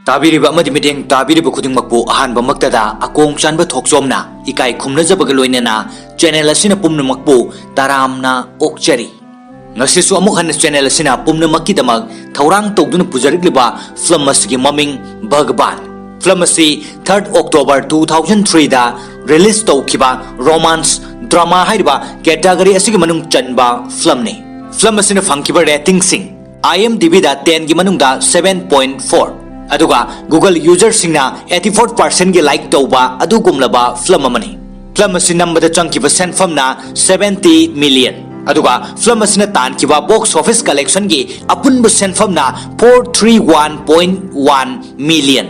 ताबीरिबा अमदि मिटेंग ताबीरिबा खुदिंगमकपु अहानबमक्तदा अकोंग चानबा थोकसोमना इकाई खुमनजबगा लोइनेना चैनल असिना पुमनमकपु तारामना ओक्चरी ngasisu amuk han channel asina pumnamakkidamak thorang tawduna pujarikliba film asigi maming Bhagwan film asi 3rd October 2003 da release tawkiba romance drama haiba category asigi manung chanba film ni film asina fangkiba rating sing IMDb da 10 gi manungda 7.4 aduga Google user singna 84% gi like tawba adugumlaba film amani film asi nambada changkiba senfam na 70 million aduga film asina tan kiba box office collection gi apunba senfam na 431.1 million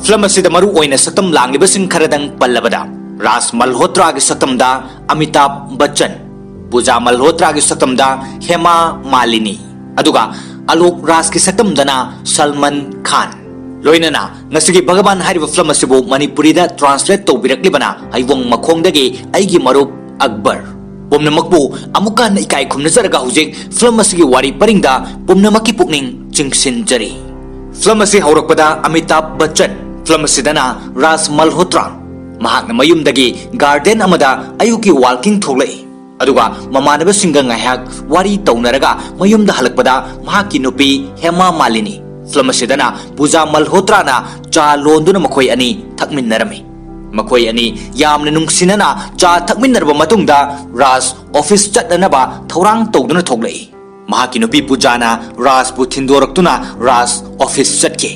film asida maru oina satam langliba sing kharadang pallabada Ras Malhotra gi satam da Amitabh Bachchan Pooja Malhotra gi satam da Hema Malini aduga Alok Ras gi satam dana Salman Khan loinana ngasigi Bhagwan hariba film asibu Manipuri da translate tawbiraklibana haibong makhongdagi aigi marup Akbar Pumnamakbu amuka na ikai khumnazaraga hujik film asigi wari paringda pumnamaki pukning chingsinjari film asi haurakpada Amitabh Bachchan film asidana Ras Malhotra mahakna mayumdagi garden amada ayuki walking tholai aduga mamanaba singa ngahak wari taunaraga mayumda halakpada mahaki nupi Hema Malini film asidana Pooja Malhotra na cha londuna makhoi ani thakminnarami makoi ani yamna nungsinana cha thakminnarba matungda Ras office chatnanaba thorang tawduna thoglai mahaki nupi Pooja na Ras bu thindoroktuna Ras office chatke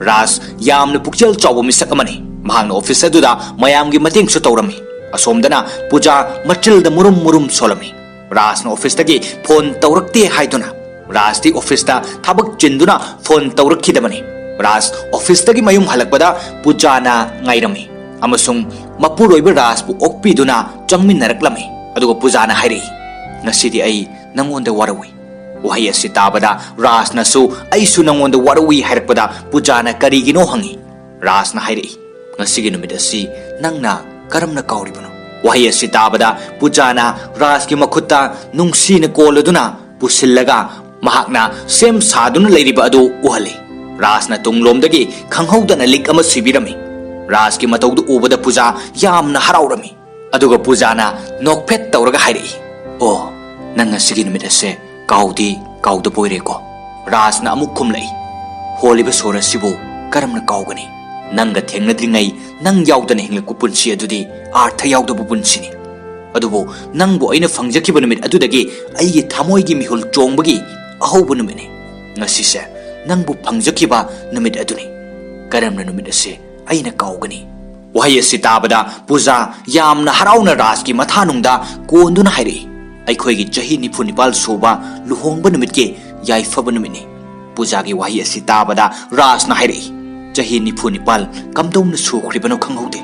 Ras yamna pukchel chawba misak amani mahangna office aduda mayamgi mateng su tawrami asomdana Pooja machil da murum solami Ras na office tagi phone tawrakte haiduna Ras ti office ta thabak chinduna phone tawrakhidamani Ras office tagi mayum halakpada Pooja na ngairami amasung mapuroiba Ras bu okpiduna changminnaraklami aduga Pooja na hairi ngasidi ai nangonda warawi wahi asi tabada Ras na su ai su nangonda warawi hairakpada Pooja na karigino hangi Ras na hairi ngasigi numit asi nangna karamna kauribano wahi asi tabada Pooja na Ras ki makhutta nungsi na koladuna pusillaga mahakna sem saduna leiriba adu uhali Ras na tunglomdagi khanghaudana lik ama sibirami Ras ki matawdu ubada Pooja yamna haraurami aduga Pooja na nokphet tawraga hairi oh nang ngasigi numit ase kauda boire ko Ras na amuk khumlai holiba sora sibu karamna kaugani nanga thengnadringai nang yaudana hinglaku punsi adudi artha yaudabu punsini adubu nangbu aina phangjakiba numit adudagi aigi thamoigi mihul chongbagi ahobu numine ngasise nangbu phangjakiba numit aduni karamna numit ase aina kaugani wahi asi tabada Pooja yamna harauna Ras ki mathanungda konduna hairi aikhoigi chahi 94 suba luhongba numitke yaifaba numini Pooja gi wahi asi tabada Ras na hairi chahi 94 kamdong na sukhribano khanghaude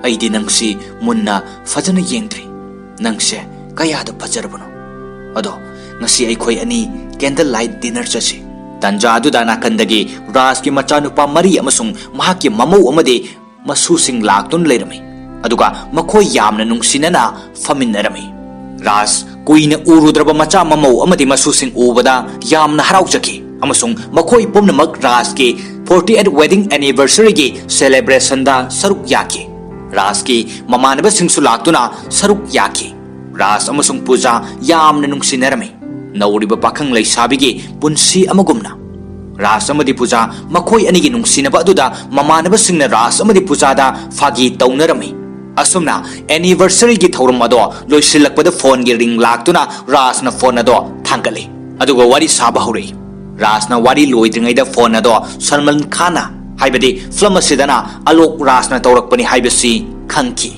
aidi nangsi munna fajana yengdri nangse kaya da fajarabano ado ngasi aikhoi ani candle light dinner chasi tanja aduda nakandagi Ras ki machanupa mari amasung mahaki mamau amade masu sing laktun leirami aduga makhoi yamna nungsinana faminnarami Ras kuina urudraba macha mamau amade masu sing ubada yamna haraujaki amasung makhoi pumnamak Ras ki 40th wedding anniversary ki celebration da saruk yaki Ras ki mamanaba singsu laktuna saruk yaki Ras amasung Pooja yamna nungsinarami nauriba pakhang leisabigi punsi amagumna Ras amadi Pooja makhoi anigi nungsinaba aduda mamanaba singna Ras amadi Pooja da fagi taunarami asumna anniversary gi thorum ado loisilakpada phone gi ring laktuna Ras na phone ado thangkali aduga wari saba hori Ras na wari loidringai da phone ado Salman Khan na haibadi film asidana Alok Ras na tawrakpani haibasi khangki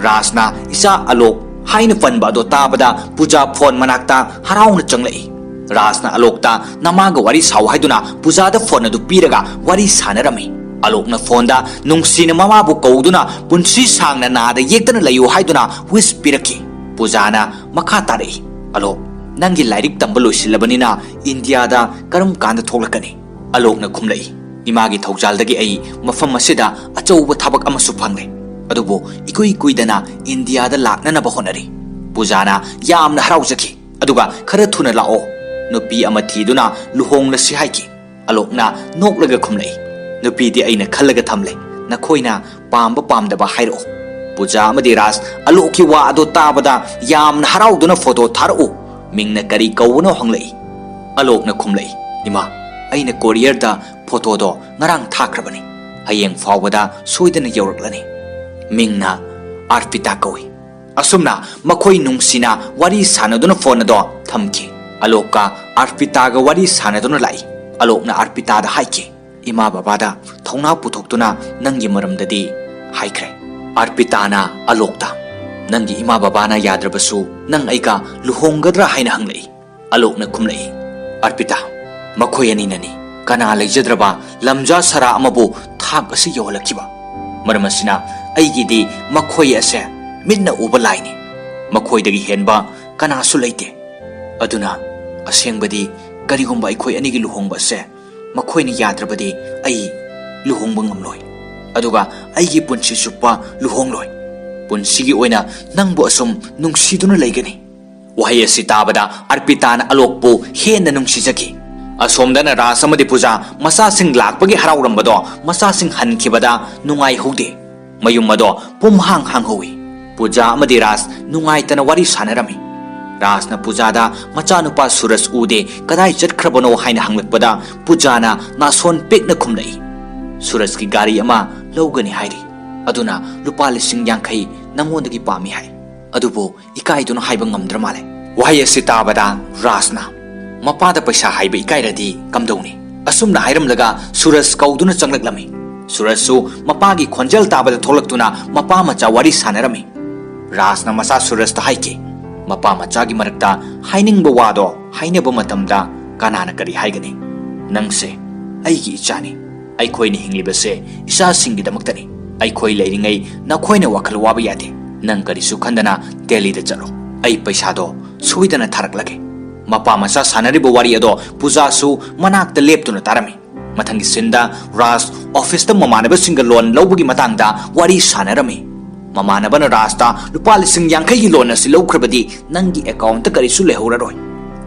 Ras na isa Alok haina fanba do tabada Pooja phone manakta harauna changlai Ras na Alok ta namaga wari saw haiduna Pooja da phone adu piraga wari sanarami Alok na phone da nungsina mama bu kauduna punsi sangna na da yektana layu haiduna wish piraki Pooja na makha tare Alok nangi lairik tambalo silabanina India da karam kanda thoglakani Alok na khumlai imagi thawjaldagi ai mafam asida achouba thabak amasu phangle adubo ikuidana India da laknanaba honari Pooja na yamna haraujaki aduga khara thuna lao nupi ama thiduna luhongla si haiki Alok na noklaga khumlai नुपीदी अइना खल्लगा थमले नखोइना पामबा पामदबा हाइरो पूजा अमदि राज आलोक की वा अदो ताबदा यामना हराउदुना photo थारउ मिंगना करी कौनो हंगलई आलोक न खुमलई इमा अइना courier दा photo दो ngarang थाख्रबनी हयेंग फावबदा सोइदना यौरक्लनी मिंगना अर्पिता कौई असुमना मखोई नुंगसिना वारी सानदुना फोन दो थमकी आलोक का अर्पिता गा वारी सानदुना लाई आलोक ना अर्पिता दा हाइके इमा बाबा दा थौना पुथोक्तुना नंगी मरमददी हाइख्रे अर्पिता ना आलोक दा नंगी इमा बाबा ना याद्रबसु नंग आइका लुहोंगद्रा हाइना हंगलई आलोक ना खुमलई अर्पिता मखोई अनि ननी कना लेजद्रबा लमजा सरा अमबु थाक असि यौहलखिबा मरमसिना अइगिदी मखोई असे मिन्ना उबा लाइनी मखोइदगी हेनबा कनासु लैते अदुना असेंगबदी करिगुंबा अइखोइ अनिगी लुहोंबा से मखोइनि याद्रबदी अइ लुहोंबा ngamloi aduga aigi punsi chupa luhongloi punsigi oina nangbu asum nungsiduna leigani wahai asi tabada arpita na alokpu hena nungsijaki asomdana rasamadi puja masa sing lakpagi haraurambado masa sing hankibada nungai hode mayum mado pumhang hang howi puja amadi ras nungai tana wari sanarami rasna pujada machanupa suras ude kadai chatkhrabono haina hanglakpada pujana nason pekna khumlai सूरज की गाड़ी अमा लौगनी हाइरी अदुना लुपा लिसिंग यांखै नंगोंदगी पामी high अदुबो इकाइदुना हाइबा ngamdra माले वहाय असि ताबदा रासना मपादा पैसा हाइबा इकाइरदी कमदौनी असुमना हाइरमलगा सूरज कौदुना चंगलक्लमी सूरजसु मपागी खोंजल ताबदा थोलक्तुना मपा मचा वारी सानरमी रासना मसा सूरज ता हाइके मपा मचागी मरक्ता हाइनिंगबा वादो हाइनेबा मतमदा कानाना करी हाइगनी नंगसे अइगी इचानी अखोइने हिंगलिबसे इसा सिंगिदमक्तनी अखोइ लेरिङै नखोइने वखल वाबा यादे नंग करिसु खंदना दिल्लीदा चलो अइ पैसादो सुइदना थारकलगे मपा मचा सानरिबो वारी अदो पूजासु मनाक्ता लेप्तुना तारमी मथंगी सिंदा राज ऑफिसता ममानबा सिंगल लोन लौबगी मतंगदा वारी सानरमी ममानबना रास्ता लुपा लिसिंग यांखै gi लोन असि लौख्रबदी नंगी अकाउंट करिसु लेहौररोय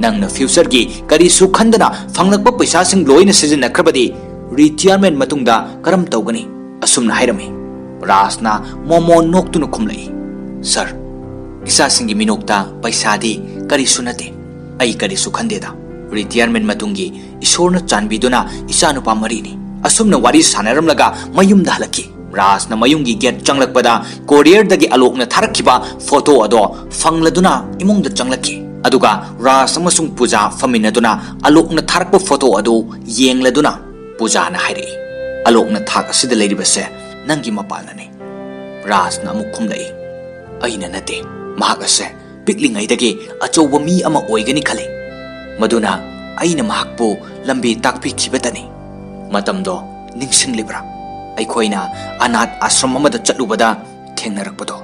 नंगना फ्यूचर gi करिसु खंदना फंगलकबा पैसा सिंग लोइना सिजनखरबदी रिटायरमेंट मतुंगदा करम तौगनी असुमना हाइरमी रासना मोमो नोक्तुना खुमलई सर इसा सिंगी मिनोक्ता पैसादी करिसु नते अइ करिसु खंदेदा रिटायरमेंट मतुंगी ईश्वरना चानबीदुना इसा नुपा मरीनी असुमना वारी सानरमलगा मयुमदा हलकी रासना मयुंगी गेट चंगलकपदा कोरियर दगी आलोकना थारखिबा फोटो अदो फंगलदुना इमुंगदा चंगलकी अदुगा रास अमसुंग पूजा फमिनदुना आलोकना थारकपा फोटो अदो येंगलदुना पूजा ना हाइरे आलोक ना थाक असिदा लेरिबसे नंगी मपालने राज ना अमुक खुमलई अइना नते महाक असे पिकलिङैदगी अचौबा मी अमा ओइगनी खले मदुना अइना महाकपु लंबी ताकपिखिबतनी मतमदो निंगसिंगलिब्रा अइखोइना अनाथ आश्रम अमदा चलुबदा थेंगनरकपदो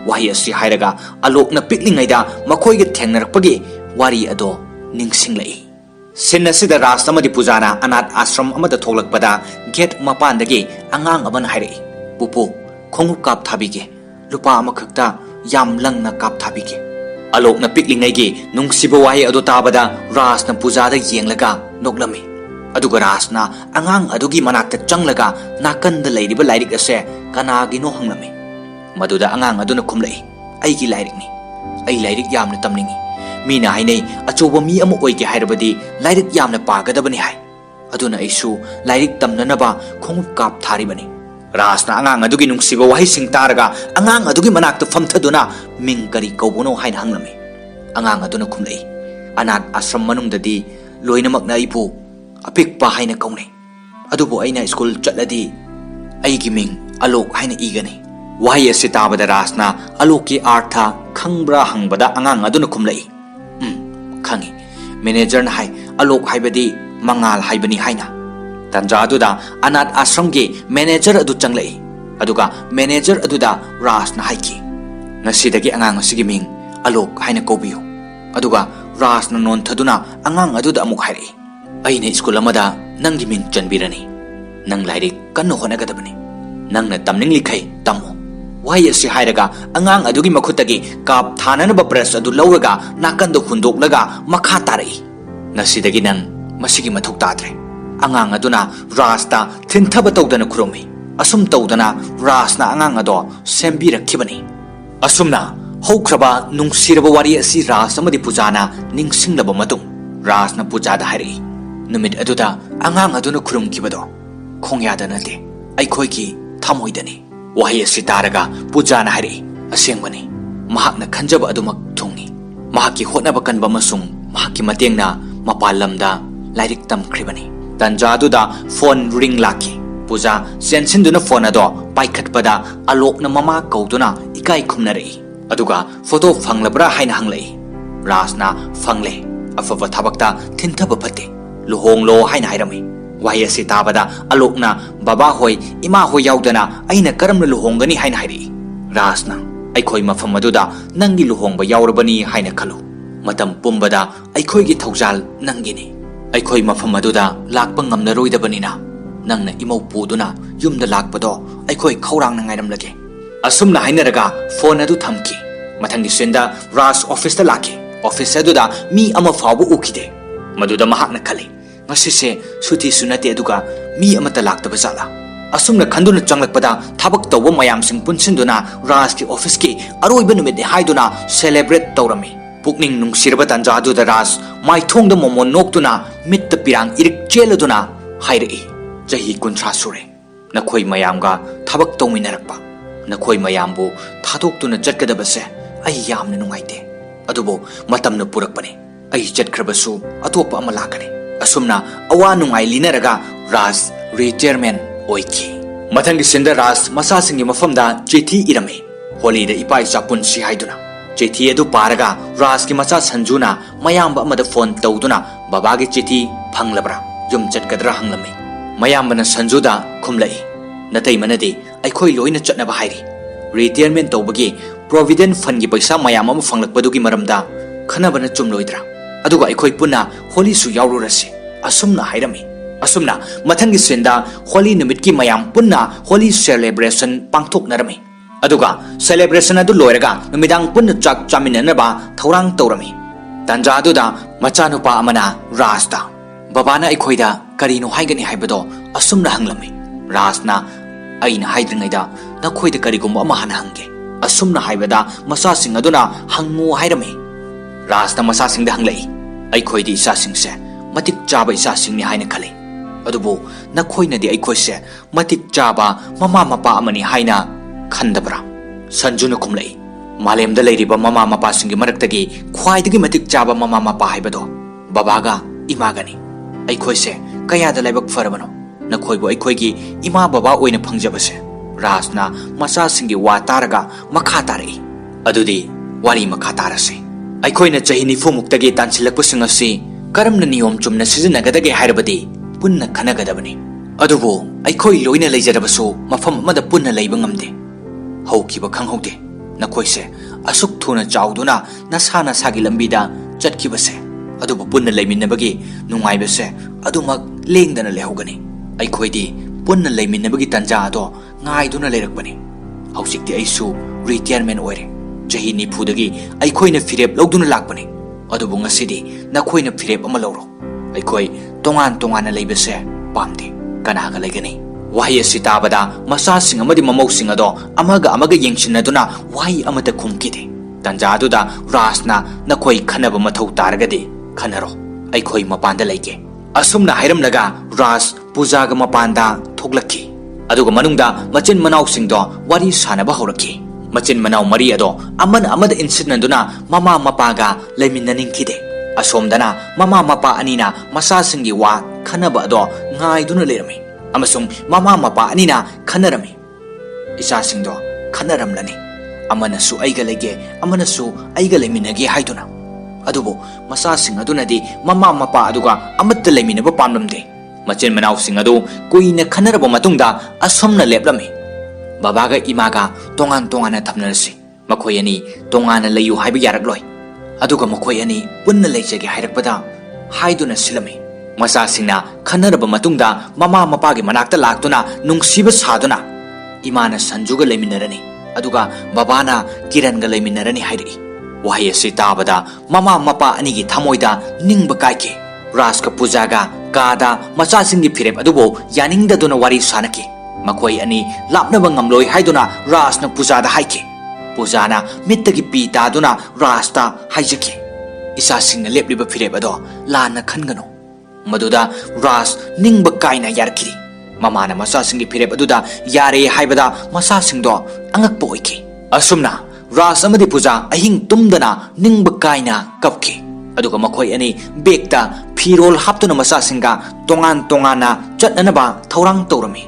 वाहि असि हाइरगा आलोक ना पिकलिङैदा मखोइगे थेंगनरकपगी वारी अदो निंगसिंगलई सिन्नसिदा रास्तामदी पूजाना अनाथ आश्रम अमदा थोलकपदा गेट मपानदगी अंगांग अमन हाइरे पुपु खोंगुप काप थाबिगे लुपा अमखक्ता याम लंगना काप थाबिगे आलोकना पिकलिङैगी नुंगसिबा वाहि अदो ताबदा रासना पूजादा येंगलगा नोक्लमी अदुगा रासना अंगांग अदुगी मनाक्ता चंगलगा नाकंदा लैरिबा लाइरिक असे कनागिनो हंगलमी मदुदा अंगांग अदुना खुमलई अइगी लाइरिकनी अइ लाइरिक यामना तमनिंगी मीना हाइनै अचौबा मी अमा ओइगे हाइरबदी लाइरिक यामना पागदबनी हाइ अदुना अइसु लाइरिक तमननबा खोंगुप काप थारिबनी रासना अंगांग अदुगी नुंगसिबा वाहिसिंग तारगा अंगांग अदुगी मनाक्ता फमथदुना मिंग करी कौबनो हाइना हंगलमी अंगांग अदुना खुमलई अनाथ आश्रम मनुंगददी लोइनमकना अइबु अपिकपा हाइना कौनै अदुबु अइना स्कूल चलदी अइगी मिंग आलोक हाइना इगनी वाहि असि ताबदा रासना आलोककी अर्थ खंब्रा हंगबदा अंगांग अदुना खुमलई खंगी मैनेजर ना हाई आलोक हाइबदी मंगाल हाइबनी हाइना तंजादुदा अनाथ आश्रम के मैनेजर अदु चंगलई अदुगा मैनेजर अदुदा रास ना हाइकी नसीदगी अंगांग असिगी मिंग आलोक हाइना कौबियो अदुगा रास ना नोनथदुना अंगांग अदुदा अमुक हाइरे अइने स्कूल अमदा नंगी मिंग चनबिरनी नंग लाइरिक कन्नो होनगदबनी नंगना तमनिंगलिखै तमो वाहि असि हाइरगा अंगांग अदुगी मखुतगी काप थाननबा ब्रश अदु लौरगा नाकंदो हुंदोक्लगा मखा तारई नसीदगी नंग मसिगी मथुक ताद्रे angang aduna Rasta thintaba tawdana khurumi asum tawdana Rasna angang ado sembirakibani asumna haukraba nungsiraba wari asi Ras amadi Pujana ningsinglaba matung Rasna Pujada hari numit aduda angang aduna khurumkibado khongyada nate aikhoiki thamoidani wahi asi taraga Pujana hari asengmani mahakna khanjaba adumak thungni mahaki hotnaba kanba masung mahaki matengna mapal lamda lairik tamkribani tanjaduda phone ring laki Puja sensinduna phone ado paikhatpada alokna mama kauduna ikai khumnari aduga photo phanglabra haina hanglei Rasna phangle afaba thabakta thintaba phate luhonglo haina hairami wahi asi tabada alokna baba hoi ima hoi yaudana aina karamna luhongani haina hairi Rasna aikhoi mafam aduda nangi luhongba yaurabani haina khalu matam pumbada aikhoi gi thaujal nangini aikhoi mafam aduda lakpa ngamnaroidabanina nangna imau puduna yumda lakpado aikhoi khaurang na ngairamlage asumna hainaraga phone adu thamki mathangi senda Ras office ta laki office aduda mi ama fawu ukide maduda mahakna khali ngasise suti sunate aduga mi amata laktaba jala asumna khanduna changlakpada thabak tawba mayam sing punsinduna Ras ki office ki aroiba numit haiduna celebrate tawrami pukning nungsirba tanja aduda Ras mai thongda momo noktuna mitta pirang irik cheladuna hairei jahi kuntra sure nakhoi mayamga thabak tawminarakpa nakhoi mayambu thadoktuna jatkadabase ai yamna nungaite adubo matamna purakpani ai jatkhrabasu atopa ama lakani asumna awa nungai linaraga Ras retirement oiki mathangi sinda Ras masa singi mafamda chithi irame holi da ipai chapun si haiduna chithi edu paraga Ras ki macha sanjuna mayamba amada phone tawduna baba gi chithi phanglabra yum jatkadra hanglami mayambana sanjuda khumlai natai manadi aikhoi loina chatnaba hairi retirement tawbagi provident fund gi paisa mayam ama phanglakpadugi maramda khanabana chumloidra aduga aikhoi punna holi su yaururasi asumna hairami asumna mathangi senda holi numit ki mayam punna holi celebration pangthoknarami aduga celebration adu loiraga numidang punna chak chaminanaba thaurang tawrami tanja aduda machanupa amana Rasta babana aikhoida karino haigani haibado asumna hanglami Rasna aina haidringaida nakhoida karigumba ama hana hange asumna haibada masa sing aduna hangu hairami Rasna masa singda hanglai aikhoidi isa singse matik chaba isa singni haina khale adubu nakhoina di aikhoise matik chaba mama mapa amani haina khandabra sanjuna khumlai malemda leiriba mama mapa singi maraktagi khwaidagi matik chaba mama mapa haibado babaga imagani aikhoise kayada laibak farabano nakhoibo aikhoigi ima baba oina phangjabase Rasna masa singi wa taraga makha tarai adudi wari makha tarase aikhoina chahini fumuktagi tansilakpa singasi karamna niyom chumna sizinnagadage hairabadi punna khanagadabani adubu aikhoi loina leijarabasu mafam amada punna leiba ngamde haukiba khanghaude nakhoise asuk thuna chauduna nasana sagi lambida chatkibase adubu punna leiminnabagi nungaibase adumak lengdana lehogani aikhoidi punna leiminnabagi tanja ado ngaiduna leirakbani hausikti aisu retirement oire jahi nifudagi aikhoina firep logduna lakbani adubu ngasidi nakhoina firep ama lawro aikoi tongan tongana leibase pamde kanaga legani wahi asi tabada masa sing amadi mamau sing ado amaga yengsinaduna wahi amata khumkide tanja aduda Rasna nakhoi khanaba mathau taragade khanaro aikoi mapanda leike asumna hairamnaga Ras pujaga mapanda thoglaki aduga manungda machin manau singdo wari sanaba horaki machin manau mari ado amada insidnanduna mama mapaga leiminnaninkhide asomdana mama mapa anina masa singi wa khanaba ado ngaiduna lerami amasung mama mapa anina khanarami isa singdo khanaramlani amanasu aiga lege amanasu aiga leiminage haiduna adubo masa sing adunadi mama mapa aduga amatta leiminaba pamlamde machin manau sing adu kuina khanaraba matungda asomna leplami babaga imaga tongan thamnarasi makhoi ani tongana leyu haiba yarakloi aduga makhoi ani punna leijage hairakpada haiduna silami masa singna khanaraba matungda mama mapagi manakta laktuna nungsiba saduna imana sanjuga leiminarani aduga babana kiranga leiminarani hairi wahi asi tabada mama mapa anigi thamoida ningba kaike ꯔꯥꯖꯀ ꯄꯨꯖꯥꯒ ꯀꯥꯗ ꯃꯆꯥꯁꯤꯡꯒꯤ ꯐꯤꯔꯦꯞ ꯑꯗꯨꯕꯨ ꯌꯥꯅꯤꯡꯗꯗꯨꯅ ꯋꯥꯔꯤ ꯁꯥꯅꯈꯤ ꯃꯈꯣꯏ ꯑꯅꯤ ꯂꯥꯞꯅꯕ ꯉꯝꯂꯣꯏ ꯍꯥꯏꯗꯨꯅ ꯔꯥꯖꯅ ꯄꯨꯖꯥꯗ ꯍꯥꯏꯈꯤ ꯄꯨꯖꯥꯅ ꯃꯤꯠꯇꯒꯤ ꯄꯤ ꯇꯥꯗꯨꯅ ꯔꯥꯖꯇ ꯍꯥꯏꯖꯈꯤ ꯏꯆꯥꯁꯤꯡꯅ ꯂꯦꯞꯂꯤꯕ ꯐꯤꯔꯦꯞ ꯑꯗꯣ ꯂꯥꯟꯅ ꯈꯟꯒꯅꯨ ꯃꯗꯨꯗ ꯔꯥꯖ ꯅꯤꯡꯕ ꯀꯥꯏꯅ ꯌꯥꯔꯛꯈꯤ ꯃꯃꯥꯅ ꯃꯆꯥꯁꯤꯡꯒꯤ ꯐꯤꯔꯦꯞ ꯑꯗꯨꯗ ꯌꯥꯔꯦ ꯍꯥꯏꯕꯗ ꯃꯆꯥꯁꯤꯡꯗꯣ ꯑꯉꯛꯄ ꯑꯣꯏꯈꯤ ꯑꯁꯨꯝꯅ ꯔꯥꯖ ꯑꯃꯗꯤ ꯄꯨꯖꯥ ꯑꯍꯤꯡ ꯇꯨꯝꯗꯅ ꯅꯤꯡꯕ ꯀꯥꯏꯅ ꯀꯞꯈꯤ ꯑꯗꯨꯒ ꯃꯈꯣꯏ ꯑꯅꯤ ꯕꯦꯛꯇ ꯐꯤꯔꯣꯜ ꯍꯥꯞꯇꯨꯅ ꯃꯆꯥꯁꯤꯡꯒ ꯇꯣꯉꯥꯟ ꯇꯣꯉꯥꯟꯅ ꯆꯠꯅꯅꯕ ꯊꯧꯔꯥꯡ ꯇꯧꯔꯝꯃꯤ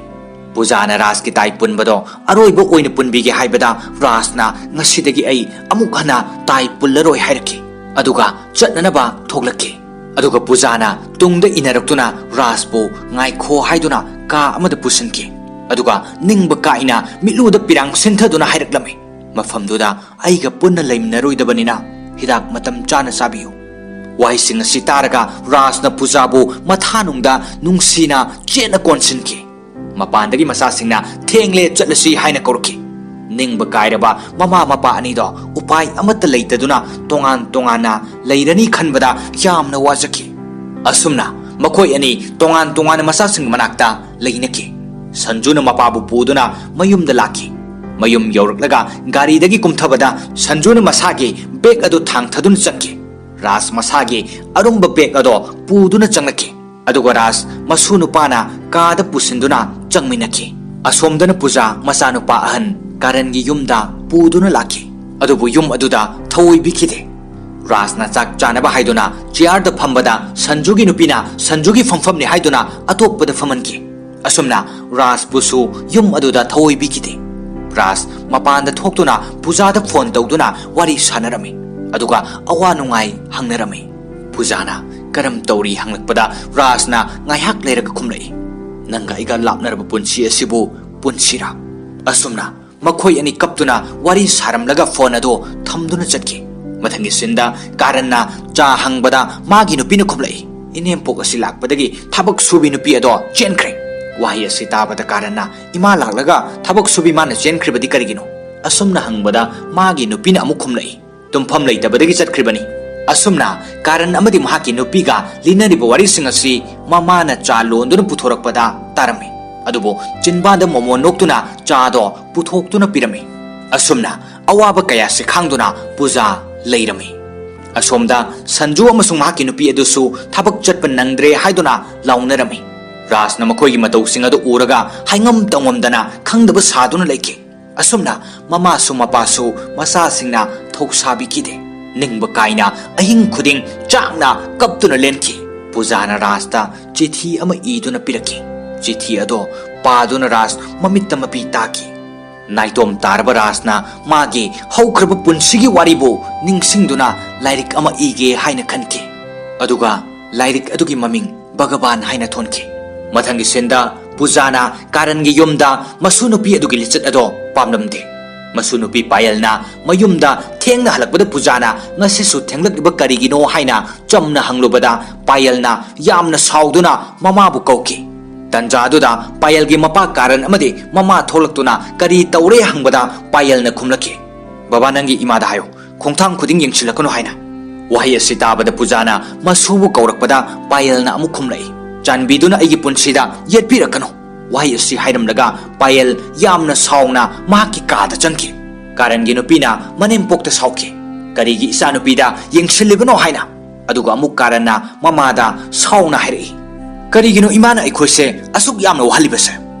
ꯄꯨꯖꯥꯅ ꯔꯥꯖꯀꯤ ꯇꯥꯏ ꯄꯨꯟꯕꯗꯣ ꯑꯔꯣꯏꯕ ꯑꯣꯏꯅ ꯄꯨꯟꯕꯤꯒꯦ ꯍꯥꯏꯕꯗ ꯔꯥꯖꯅ ꯉꯁꯤꯗꯒꯤ ꯑꯩ ꯑꯃꯨꯛ ꯍꯟꯅ ꯇꯥꯏ ꯄꯨꯜꯂꯔꯣꯏ ꯍꯥꯏꯔꯛꯈꯤ ꯑꯗꯨꯒ ꯆꯠꯅꯅꯕ ꯊꯣꯛꯂꯛꯈꯤ ꯑꯗꯨꯒ ꯄꯨꯖꯥꯅ ꯇꯨꯡꯗ ꯏꯅꯔꯛꯇꯨꯅ ꯔꯥꯖꯕꯨ ꯉꯥꯏꯈꯣ ꯍꯥꯏꯗꯨꯅ ꯀꯥ ꯑꯃꯗ ꯄꯨꯁꯤꯟꯈꯤ ꯑꯗꯨꯒ ꯅꯤꯡꯕ ꯀꯥꯏꯅ ꯃꯤꯠꯂꯨꯗ ꯄꯤꯔꯥꯡ ꯁꯤꯟꯊꯗꯨꯅ ꯍꯥꯏꯔꯛꯂꯝꯃꯤ ꯃꯐꯝꯗꯨꯗ ꯑꯩꯒ ꯄꯨꯟꯅ ꯂꯩꯃꯤꯟꯅꯔꯣꯏꯗꯕꯅꯤꯅ ꯍꯤꯗꯥꯛ ꯃꯇꯝ ꯆꯥꯅ ꯆꯥꯕꯤꯌꯨ ꯋꯥꯍꯩꯁꯤꯡ ꯑꯁꯤ ꯇꯥꯔꯒ ꯔꯥꯖꯅ ꯄꯨꯖꯥꯕꯨ ꯃꯊꯥꯅꯨꯡꯗ ꯅꯨꯡꯁꯤꯅ ꯆꯦꯠꯅ ꯀꯣꯟꯁꯤꯟꯈꯤ ꯃꯄꯥꯟꯗꯒꯤ ꯃꯆꯥꯁꯤꯡꯅ ꯊꯦꯡꯂꯦ ꯆꯠꯂꯁꯤ ꯍꯥꯏꯅ ꯀꯧꯔꯛꯈꯤ ꯅꯤꯡꯕ ꯀꯥꯏꯔꯕ ꯃꯃꯥ ꯃꯄꯥ ꯑꯅꯤꯗꯣ ꯎꯄꯥꯏ ꯑꯃꯠꯇ ꯂꯩꯇꯗꯨꯅ ꯇꯣꯉꯥꯟ ꯇꯣꯉꯥꯟꯅ ꯂꯩꯔꯅꯤ ꯈꯟꯕꯗ ꯌꯥꯝꯅ ꯋꯥꯖꯈꯤ ꯑꯁꯨꯝꯅ ꯃꯈꯣꯏ ꯑꯅꯤ ꯇꯣꯉꯥꯟ ꯇꯣꯉꯥꯟꯅ ꯃꯆꯥꯁꯤꯡ ꯃꯅꯥꯛꯇ ꯂꯩꯅꯈꯤ ꯁꯟꯖꯨꯅ ꯃꯄꯥꯕꯨ ꯄꯨꯗꯨꯅ ꯃꯌꯨꯝꯗ ꯂꯥꯛꯈꯤ ꯃꯌꯨꯝ ꯌꯧꯔꯛꯂꯒ ꯒꯥꯔꯤꯗꯒꯤ ꯀꯨꯝꯊꯕꯗ ꯁꯟꯖꯨꯅ ꯃꯁꯥꯒꯤ ꯕꯦꯒ ꯑꯗꯨ ꯊꯥꯡꯊꯗꯨꯅ ꯆꯪꯈꯤ ꯔꯥꯖ ꯃꯁꯥꯒꯤ ꯑꯔꯨꯝꯕ ꯕꯦꯒ ꯑꯗꯣ ꯄꯨꯗꯨꯅ ꯆꯪꯂꯛꯈꯤ ꯑꯗꯨꯒ ꯔꯥꯖ ꯃꯁꯨ ꯅꯨꯄꯥꯅ ꯀꯥꯗ ꯄꯨꯁꯤꯟꯗꯨꯅ ꯆꯪꯃꯤꯟꯅꯈꯤ ꯑꯁꯣꯝꯗꯅ ꯄꯨꯖꯥ ꯃꯆꯥꯅꯨꯄꯥ ꯑꯍꯟ ꯀꯥꯔꯟꯒꯤ ꯌꯨꯝꯗ ꯄꯨꯗꯨꯅ ꯂꯥꯛꯈꯤ ꯑꯗꯨꯕꯨ ꯌꯨꯝ ꯑꯗꯨꯗ ꯊꯧꯑꯣꯏꯕꯤꯈꯤꯗꯦ ꯔꯥꯖꯅ ꯆꯥꯛ ꯆꯥꯅꯕ ꯍꯥꯏꯗꯨꯅ ꯆꯤꯌꯥꯔꯗ ꯐꯝꯕꯗ ꯁꯟꯖꯨꯒꯤ ꯅꯨꯄꯤꯅ ꯁꯟꯖꯨꯒꯤ ꯐꯝꯐꯝꯅꯤ ꯍꯥꯏꯗꯨꯅ ꯑꯇꯣꯞꯄꯗ ꯐꯝꯍꯟꯈꯤ ꯑꯁꯨꯝꯅ ꯔꯥꯖꯕꯨꯁꯨ ꯌꯨꯝ ꯑꯗꯨꯗ ꯊꯧꯑꯣꯏꯕꯤꯈꯤꯗꯦ ꯔꯥꯖ ꯃꯄꯥꯟꯗ ꯊꯣꯛꯇꯨꯅ ꯄꯨꯖꯥꯗ ꯐꯣꯟ ꯇꯧꯗꯨꯅ ꯋꯥꯔꯤ ꯁꯥꯅꯔꯝꯃꯤ ꯑꯗꯨꯒ ꯑꯋꯥ ꯅꯨꯡꯉꯥꯏ ꯍꯪꯅꯔꯝꯃꯤ ꯄꯨꯖꯥꯅ ꯀꯔꯝ ꯇꯧꯔꯤ ꯍꯪꯂꯛꯄꯗ ꯔꯥꯖꯅ ꯉꯥꯏꯍꯥꯛ ꯂꯩꯔꯒ ꯈꯨꯝꯂꯛꯏ ꯅꯪꯒ ꯑꯩꯒ ꯂꯥꯞꯅꯔꯕ ꯄꯨꯟꯁꯤ ꯑꯁꯤꯕꯨ ꯄꯨꯟꯁꯤꯔꯥ ꯑꯁꯨꯝꯅ ꯃꯈꯣꯏ ꯑꯅꯤ ꯀꯞꯇꯨꯅ ꯋꯥꯔꯤ ꯁꯥꯔꯝꯂꯒ ꯐꯣꯟ ꯑꯗꯨ ꯊꯝꯗꯨꯅ ꯆꯠꯈꯤ ꯃꯊꯪꯒꯤ ꯁꯤꯟꯗ ꯀꯥꯔꯟꯅ ꯆꯥ ꯍꯪꯕꯗ ꯃꯥꯒꯤ ꯅꯨꯄꯤꯅ ꯈꯨꯝꯂꯛꯏ ꯏꯅꯦꯝꯄꯣꯛ ꯑꯁꯤ ꯂꯥꯛꯄꯗꯒꯤ ꯊꯕꯛ ꯁꯨꯕꯤ ꯅꯨꯄꯤ ꯑꯗꯣ ꯆꯦꯟꯈ꯭ꯔꯦ ꯋꯥꯍꯩ ꯑꯁꯤ ꯇꯥꯕꯗ ꯀꯥꯔꯟꯅ ꯏꯃꯥ ꯂꯥꯛꯂꯒ ꯊꯕꯛ ꯁꯨꯕꯤ ꯃꯥꯅ ꯆꯦꯟꯈ꯭ꯔꯤꯕꯗꯤ ꯀꯔꯤꯒꯤꯅꯣ ꯑꯁꯨꯝꯅ ꯍꯪꯕꯗ ꯃꯥꯒꯤ ꯅꯨꯄꯤꯅ ꯑꯃꯨꯛ ꯈꯨꯝꯂꯛꯏ ꯇꯨꯝꯐꯝ ꯂꯩꯇꯕꯗꯒꯤ ꯆꯠꯈ꯭ꯔꯤꯕꯅꯤ ꯑꯁꯨꯝꯅ ꯀꯥꯔꯟ ꯑꯃꯗꯤ ꯃꯍꯥꯛꯀꯤ ꯅꯨꯄꯤꯒ ꯂꯤꯅꯔꯤꯕ ꯋꯥꯔꯤꯁꯤꯡ ꯑꯁꯤ ꯃꯃꯥꯅ ꯆꯥ ꯂꯣꯟꯗꯨꯅ ꯄꯨꯊꯣꯔꯛꯄꯗ ꯇꯥꯔꯝꯃꯤ ꯑꯗꯨꯕꯨ ꯆꯤꯟꯕꯥꯟꯗ ꯃꯣꯃꯣ ꯅꯣꯛꯇꯨꯅ ꯆꯥꯗꯣ ꯄꯨꯊꯣꯛꯇꯨꯅ ꯄꯤꯔꯝꯃꯤ ꯑꯁꯨꯝꯅ ꯑꯋꯥꯕ ꯀꯌꯥꯁꯤ ꯈꯥꯡꯗꯨꯅ ꯄꯨꯖꯥ ꯂꯩꯔꯝꯃꯤ ꯑꯁꯣꯝꯗ ꯁꯟꯖꯨ ꯑꯃꯁꯨꯡ ꯃꯍꯥꯛꯀꯤ ꯅꯨꯄꯤ ꯑꯗꯨꯁꯨ ꯊꯕꯛ ꯆꯠꯄ ꯅꯪꯗ꯭ꯔꯦ ꯍꯥꯏꯗꯨꯅ ꯂꯥꯎꯅꯔꯝꯃꯤ ꯔꯥꯖꯅ ꯃꯈꯣꯏꯒꯤ ꯃꯇꯧꯁꯤꯡ ꯑꯗꯨ ꯎꯔꯒ ꯍꯥꯏꯉꯝ ꯇꯧꯉꯝꯗꯅ ꯈꯪꯗꯕ ꯁꯥꯗꯨꯅ ꯂꯩꯈꯤ ꯑꯁꯨꯝꯅ ꯃꯃꯥꯁꯨ ꯃꯄꯥꯁꯨ ꯃꯆꯥꯁꯤꯡꯅ ꯊꯧꯁꯥꯕꯤꯈꯤꯗꯦ ꯅꯤꯡꯕ ꯀꯥꯏꯅ ꯑꯍꯤꯡ ꯈꯨꯗꯤꯡ ꯆꯥꯛꯅ ꯀꯞꯇꯨꯅ ꯂꯦꯟꯈꯤ ꯄꯨꯖꯥꯅ ꯔꯥꯖꯇ ꯆꯤꯊꯤ ꯑꯃ ꯏꯗꯨꯅ ꯄꯤꯔꯛꯈꯤ ꯆꯤꯊꯤ ꯑꯗꯣ ꯄꯥꯗꯨꯅ ꯔꯥꯖ ꯃꯃꯤꯠꯇ ꯃꯄꯤ ꯇꯥꯈꯤ ꯅꯥꯏꯇꯣꯝ ꯇꯥꯔꯕ ꯔꯥꯖꯅ ꯃꯥꯒꯤ ꯍꯧꯈ꯭ꯔꯕ ꯄꯨꯟꯁꯤꯒꯤ ꯋꯥꯔꯤꯕꯨ ꯅꯤꯡꯁꯤꯡꯗꯨꯅ ꯂꯥꯏꯔꯤꯛ ꯑꯃ ꯏꯒꯦ ꯍꯥꯏꯅ ꯈꯟꯈꯤ ꯑꯗꯨꯒ ꯂꯥꯏꯔꯤꯛ ꯑꯗꯨꯒꯤ ꯃꯃꯤꯡ ꯚꯒꯕꯥꯟ ꯍꯥꯏꯅ ꯊꯣꯟꯈꯤ ꯃꯊꯪꯒꯤ ꯁꯤꯟꯗ ꯄꯨꯖꯥꯅ ꯀꯥꯔꯟꯒꯤ ꯌꯨꯝꯗ ꯃꯁꯨ ꯅꯨꯄꯤ ꯑꯗꯨꯒꯤ ꯂꯤꯆꯠ ꯑꯗꯣ ꯄꯥꯝꯂꯝꯗꯦ ꯃꯁꯨ ꯅꯨꯄꯤ ꯄꯥꯌꯜꯅ ꯃꯌꯨꯝꯗ ꯊꯦꯡꯅ ꯍꯜꯂꯛꯄꯗ ꯄꯨꯖꯥꯅ ꯉꯁꯤꯁꯨ ꯊꯦꯡꯂꯛꯂꯤꯕ ꯀꯔꯤꯒꯤꯅꯣ ꯍꯥꯏꯅ ꯆꯝꯅ ꯍꯪꯂꯨꯕꯗ ꯄꯥꯌꯜꯅ ꯌꯥꯝꯅ ꯁꯥꯎꯗꯨꯅ ꯃꯃꯥꯕꯨ ꯀꯧꯈꯤ ꯇꯟꯖꯥꯗꯨꯗ ꯄꯥꯌꯜꯒꯤ ꯃꯄꯥ ꯀꯥꯔꯟ ꯑꯃꯗꯤ ꯃꯃꯥ ꯊꯣꯛꯂꯛꯇꯨꯅ ꯀꯔꯤ ꯇꯧꯔꯦ ꯍꯪꯕꯗ ꯄꯥꯌꯜꯅ ꯈꯨꯝꯂꯛꯈꯤ ꯕꯕꯥ ꯅꯪꯒꯤ ꯏꯃꯥꯗ ꯍꯥꯏꯌꯣ ꯈꯣꯡꯊꯥꯡ ꯈꯨꯗꯤꯡ ꯌꯦꯡꯁꯤꯜꯂꯛꯀꯅꯨ ꯍꯥꯏꯅ ꯋꯥꯍꯩ ꯑꯁꯤ ꯇꯥꯕꯗ ꯄꯨꯖꯥꯅ ꯃꯁꯨꯕꯨ ꯀꯧꯔꯛꯄꯗ ꯄꯥꯌꯜꯅ ꯑꯃꯨꯛ ꯈꯨꯝꯂꯛꯏ ꯆꯥꯟꯕꯤꯗꯨꯅ ꯑꯩꯒꯤ ꯄꯨꯟꯁꯤꯗ ꯌꯦꯠꯄꯤꯔꯛꯀꯅꯨ ꯋꯥꯍꯩ ꯑꯁꯤ ꯍꯥꯏꯔꯝꯂꯒ ꯄꯥꯌꯜ ꯌꯥꯝꯅ ꯁꯥꯎꯅ ꯃꯍꯥꯛꯀꯤ ꯀꯥꯗ ꯆꯪꯈꯤ ꯀꯥꯔꯟꯒꯤ ꯅꯨꯄꯤꯅ ꯃꯅꯦꯝꯄꯣꯛꯇ ꯁꯥꯎꯈꯤ ꯀꯔꯤꯒꯤ ꯏꯆꯥꯅꯨꯄꯤꯗ ꯌꯦꯡꯁꯤꯜꯂꯤꯕꯅꯣ ꯍꯥꯏꯅ ꯑꯗꯨꯒ ꯑꯃꯨꯛ ꯀꯥꯔꯟꯅ ꯃꯃꯥꯗ ꯁꯥꯎꯅ ꯍꯥꯏꯔꯛꯏ ꯀꯔꯤꯒꯤꯅꯣ ꯏꯃꯥꯅ ꯑꯩꯈꯣꯏꯁꯦ ꯑꯁꯨꯛ ꯌꯥꯝꯅ ꯋꯥꯍꯜꯂꯤꯕꯁꯦ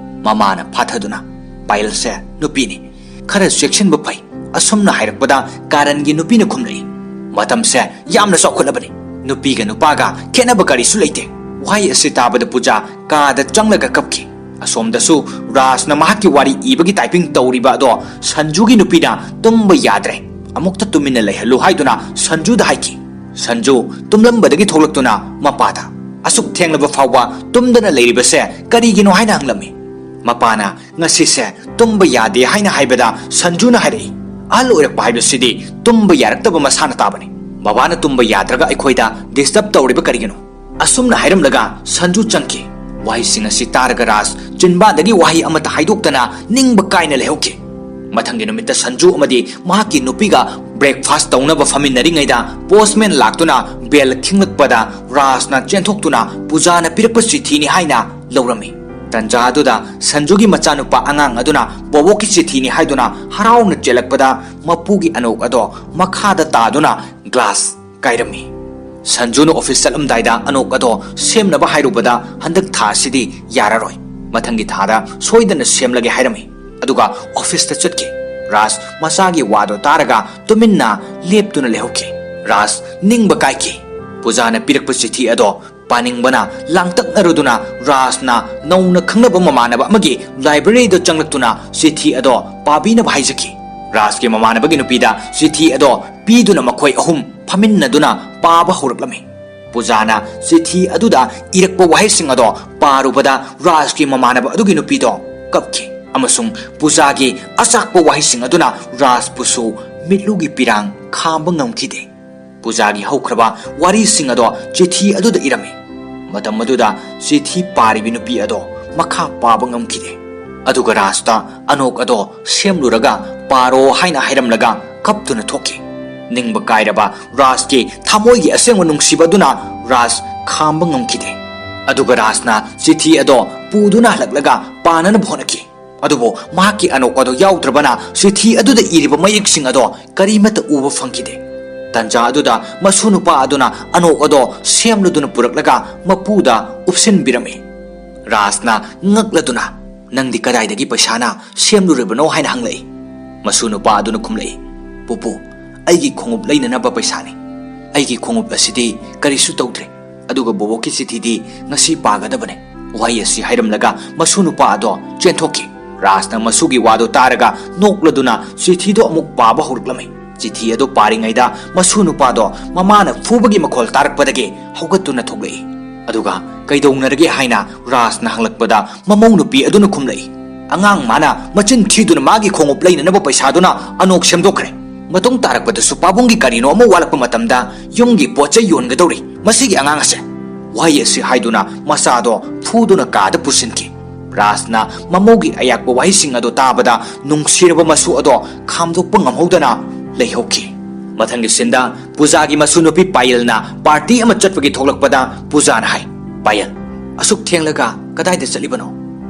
ꯃꯃꯥꯅ ꯐꯥꯊꯗꯨꯅ ꯄꯥꯌꯜꯁꯦ ꯅꯨꯄꯤꯅꯤ ꯈꯔ ꯆꯦꯛꯁꯤꯟꯕ ꯐꯩ ꯑꯁꯨꯝꯅ ꯍꯥꯏꯔꯛꯄꯗ ꯀꯥꯔꯟꯒꯤ ꯅꯨꯄꯤꯅ ꯈꯨꯝꯂꯛꯏ ꯃꯇꯝꯁꯦ ꯌꯥꯝꯅ ꯆꯥꯎꯈꯠꯂꯕꯅꯤ ꯅꯨꯄꯤꯒ ꯅꯨꯄꯥꯒ ꯈꯦꯠꯅꯕ ꯀꯔꯤꯁꯨ ꯂꯩꯇꯦ ꯋꯥꯍꯩ ꯑꯁꯤ ꯇꯥꯕꯗ ꯄꯨꯖꯥ ꯀꯥꯗ ꯆꯪꯂꯒ ꯀꯞꯈꯤ ꯑꯁꯣꯝꯗꯁꯨ ꯔꯥꯖꯅ ꯃꯍꯥꯛꯀꯤ ꯋꯥꯔꯤ ꯏꯕꯒꯤ ꯇꯥꯏꯄꯤꯡ ꯇꯧꯔꯤꯕ ꯑꯗꯣ ꯁꯟꯖꯨꯒꯤ ꯅꯨꯄꯤꯅ ꯇꯨꯝꯕ ꯌꯥꯗ꯭ꯔꯦ ꯑꯃꯨꯛꯇ ꯇꯨꯃꯤꯟꯅ ꯂꯩꯍꯜꯂꯨ ꯍꯥꯏꯗꯨꯅ ꯁꯟꯖꯨꯗ ꯍꯥꯏꯈꯤ ꯁꯟꯖꯨ ꯇꯨꯝꯂꯝꯕꯗꯒꯤ ꯊꯣꯛꯂꯛꯇꯨꯅ ꯃꯄꯥꯗ ꯑꯁꯨꯛ ꯊꯦꯡꯂꯕ ꯐꯥꯎꯕ ꯇꯨꯝꯗꯅ ꯂꯩꯔꯤꯕꯁꯦ ꯀꯔꯤꯒꯤꯅꯣ ꯍꯥꯏꯅ ꯍꯪꯂꯝꯃꯤ ꯃꯄꯥꯅ ꯉꯁꯤꯁꯦ ꯇꯨꯝꯕ ꯌꯥꯗꯦ ꯍꯥꯏꯅ ꯍꯥꯏꯕꯗ ꯁꯟꯖꯨꯅ ꯍꯥꯏꯔꯛꯏ ꯑꯍꯜ ꯑꯣꯏꯔꯛꯄ ꯍꯥꯏꯕꯁꯤꯗꯤ ꯇꯨꯝꯕ ꯌꯥꯔꯛꯇꯕ ꯃꯁꯥꯅ ꯇꯥꯕꯅꯤ ꯕꯕꯥꯅ ꯇꯨꯝꯕ ꯌꯥꯗ꯭ꯔꯒ ꯑꯩꯈꯣꯏꯗ ꯗꯤꯁꯇꯔꯕ ꯇꯧꯔꯤꯕ ꯀꯔꯤꯒꯤꯅꯣ ꯑꯁꯨꯝꯅ ꯍꯥꯏꯔꯝꯂꯒ ꯁꯟꯖꯨ ꯆꯪꯈꯤ ꯋꯥꯍꯩꯁꯤꯡ ꯑꯁꯤ ꯇꯥꯔꯒ ꯔꯥꯖ ꯆꯤꯟꯕꯥꯟꯗꯒꯤ ꯋꯥꯍꯩ ꯑꯃꯠꯇ ꯍꯥꯏꯗꯣꯛꯇꯅ ꯅꯤꯡꯕ ꯀꯥꯏꯅ ꯂꯩꯍꯧꯈꯤ ꯃꯊꯪꯒꯤ ꯅꯨꯃꯤꯠꯇ ꯁꯟꯖꯨ ꯑꯃꯗꯤ ꯃꯍꯥꯛꯀꯤ ꯅꯨꯄꯤꯒ ब्रेकफास्ट तौनब फमिन्नरिङैदा पोस्टमैन लाक्तुना बेल खिंगलक्पदा राजना चेंथोक्तुना पूजाना पिरक्प चिठीनि हाइना लौरम्मि तंजा अदुदा संजुगी मचानुपा अंगांग अदुना बोबोकी चिठीनि हाइदुना हराउना चेलक्पदा मपुगी अनोक अदो मखादा तादुना ग्लास काइरम्मि संजुनु ऑफिस चलमदाइदा अनोक अदो सेमनबा हाइरुबदा हंदक थासिदि यारारोय मथंगी थादा सोइदना सेमलगे हाइरम्मि अदुगा ऑफिस ता चटके राज मसागी वादो तारगा तुमिन्ना लेप्तुना लेहोके राज निंगबा काइके पूजाना पिरक्प चिठी अदो पानिंगबना लांगतकनरुदुना राजना नौना खंगनबा ममानबा अमगी लाइब्रेरी चंगलक्तुना चिठी अदो पाबीना भाइजकी राज के ममानबगी नुपीदा चिठी अदो पीदुना मखोय अहुम फमिन्नदुना पाबा हौरक्लमे पूजाना चिठी अदुदा इरक्पा वाहेसिंग अदो पारुबदा राज के ममानबा अदुगी नुपीदो कपके अमसुंग पूजागी अचाकपा वाहेसिंग अदुना राज पुसु मिटलुगी पिरांग खांबा ngamkhide पूजागी हौख्रबा वारीसिंग अदो चिठी अदुदा इरमे मदम मदुदा चिठी पारिबि नुपी अदो मखा पाबा ngamkhide अदुगा रास्ता अनोक अदो सेमलुरगा पारो हाइना हाइरमलगा कपतुना थोके निंगबा काइरबा राज के थामोइगी असेंग नुंगसिबदुना राज खांबा ngamkhide अदुगा राजना चिठी अदो पुदुना हलक्लगा पानन भोनकी अदुबो माकी अनोक अदो याउद्रबना चिठी अदुदा इरिबा मयेक्सिंग अदो करीमत उबा फंखिदे तंजा अदुदा मसुनुपा अदुना अनोक अदो सेमलुदुना पुरक्लगा मपुदा उपसिन बिरमे राजना ngakladuna nangdi kadaidagi paisana semluribano haina hanglei मसुनुपा अदुना खुमलei पुपु aigi khongup leinanaba paisani aigi khongup asidi karisu tawdre aduga boboki चिठीदी ngasi pagadabane wai asi hairamlaga मसुनुपा अदो चेंथोकी राजना मसुगी वादो तारगा नोक्लदुना चिठीदो अमुक पाबा हौरक्लमे चिठी अदो पारिङैदा मसुनुपादो ममाना फुबगी मखोल तारकपदगे हौगतुना थोगलई अदुगा कैदौनरगे हाइना राजना हंगलकपदा ममौ नुपी अदुना खुमलई अंगांग माना मचिन थीदुना मागी खोंगुप लैननबा पैसादुना अनोक सेमदोखरे मतुंग तारकपदसु पाबुंगी करिनो अमु वालकपा मतमदा युंगी पोचै योनगदौरी मसिगी अंगांग असे वाई असि हाइदुना मसादो फुदुना कादा पुसिनकी राजना ममोगी अयाकपा वाहिसिंग अदो ताबदा नुंगसिरबा मसु अदो खामदोकपा ngamहौदना लेहोकी मथंगी सिंदा पूजागी मसुनुपी पायलना पार्टी अमा चटपगी थोलकपदा पूजाना हाय पायल असुक थेंगलगा कदाइदा चलिबनो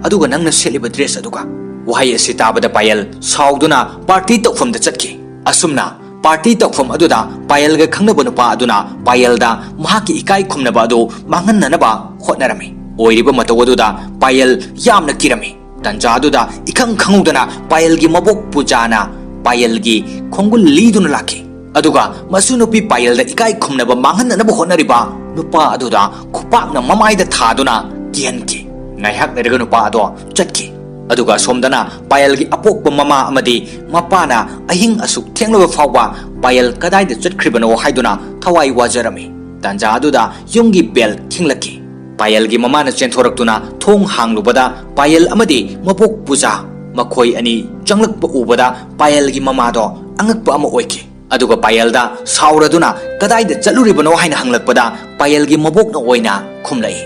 अदुगा नंगना सेलिबा ड्रेस अदुगा वहाय असि ताबदा पायल साउदुना पार्टी तौफमदा चटकी असुमना पार्टी तौफम अदुदा पायलगा खंगनबा नुपा अदुना पायलदा महाकी इकाई खुमनबा अदो मांगन्ननबा होटनरमे ओइरिबा मतौ अदुदा पायल यामना किरमे तंजा अदुदा इखंग खंगौदना पायलगी मबोक पूजाना पायलगी खोंगुल लीदुना लाके अदुगा मसुनुपी पायलदा इकाई खुमनबा मांगन्ननबा होटनरिबा नुपा अदुदा खुपाकना ममाइदा थादुना किहनके नायहक लेरगा नुपा अदो चटके अदुगा सोमदना पायलगी अपोकपा ममा अमदी मपाना अहिंग असुक थेंगलबा फावबा पायल कदाइदा चटख्रिबनो हाइदुना थवाई वाजरमे तंजा अदुदा युंगी बेल खिंगलके पायलगी ममाना चेंथोरक्तुना थोंग हांगलुबदा पायल अमदी मपोक पूजा मखोई अनि चंगलकपा उबदा पायलगी ममादो अंगकपा अमा ओइके अदुगा पायलदा साउरदुना कदाइदा चलुरिबनो हाइना हंगलकपदा पायलगी मबोकना ओइना खुमलई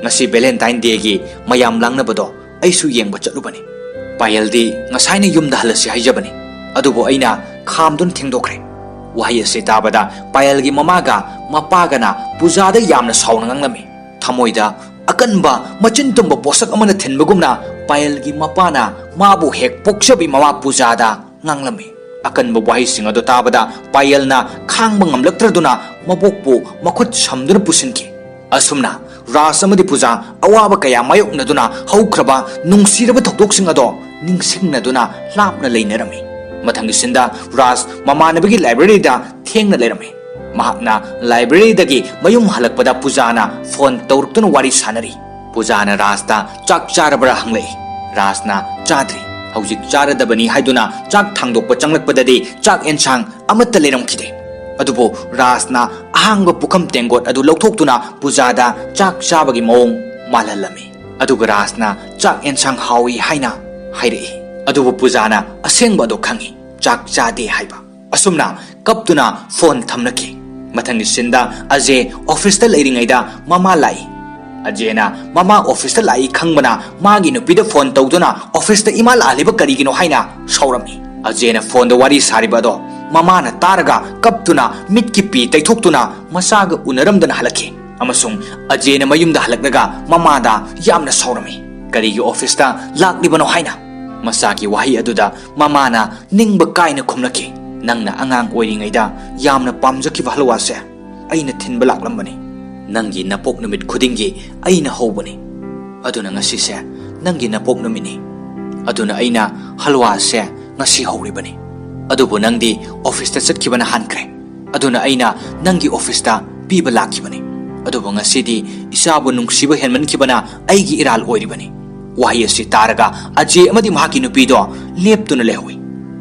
ngasi valentine day gi mayam langnabado aisu yengba chalubani payaldi ngasai yumda halasi haijabani adubo aina khamdun thengdokre wahi ase tabada payalgi mamaga mapagana pujada yamna sauna nganglami thamoida akanba machin tumba posak amana thenbagumna payalgi mapana mabu hek pokchabi mama pujada nganglami akanba wahi singado tabada payalna khangba ngamlaktraduna mabokpu makhut samduna pusinki asumna रासमदी पूजा अवाब कया मायोक्नदुना हौख्रबा नुंगसिरबा थोक्तोकसिंग अदो निंगसिंगनदुना लापना लेनरमे मथंगी सिंदा राज ममानबगी library दा थेंगना लेरमे महाकना library दगी मयुम हलकपदा पूजाना phone तौरक्तुना वारी सानरी पूजाना राजदा चाक चारबरा हंगलई राजना चाद्री हौजिक चारदबनी हाइदुना चाक थांगदोकपा चंगलकपददी चाक एनसांग अमत्ता लेरमखिदे अदुबो राजना अहांग पुखम तेंगोट अदु लौथोक्तुना पूजादा चाक चाबगी मोंग मालहलमे अदुगा राजना चाक एनसांग हावी हाइना हाइरे अदुबो पूजाना असेंग अदु खंगी चाक चादे हाइबा असुमना कपतुना phone थमनके मथंगी सिंदा अजे office ता लेरिंगैदा मामा लाई अजेना मामा office ता लाई खंगबना मागी नुपीदा फोन तौदुना ऑफिस ता इमा लालिबा करिगिनो हाइना सौरमी अजेना फोन दा वारी सारिबा दो mamana taraga kaptuna mitki pi taithoktuna masaga unaramdana halakhi amasung Ajay na mayumda halaknaga mamada yamna saurami karigi office ta laklibano haina masaki wahi aduda mamana ningba kaina khumlaki nangna angang oiringaida yamna pamjakiba halwa se aina thinba laklambani nangi napok numit khudingi aina hobani aduna ngasi se nangi napok numini aduna aina halwa se ngasi hawribani adubu nangdi office ta chatkibana hankre aduna aina nangi office ta piba lakibani adubu ngasidi isabu nungsiba henmankibana aigi iral oiribani wahi asi taraga Ajay amadi mahaki nupido leptuna lehui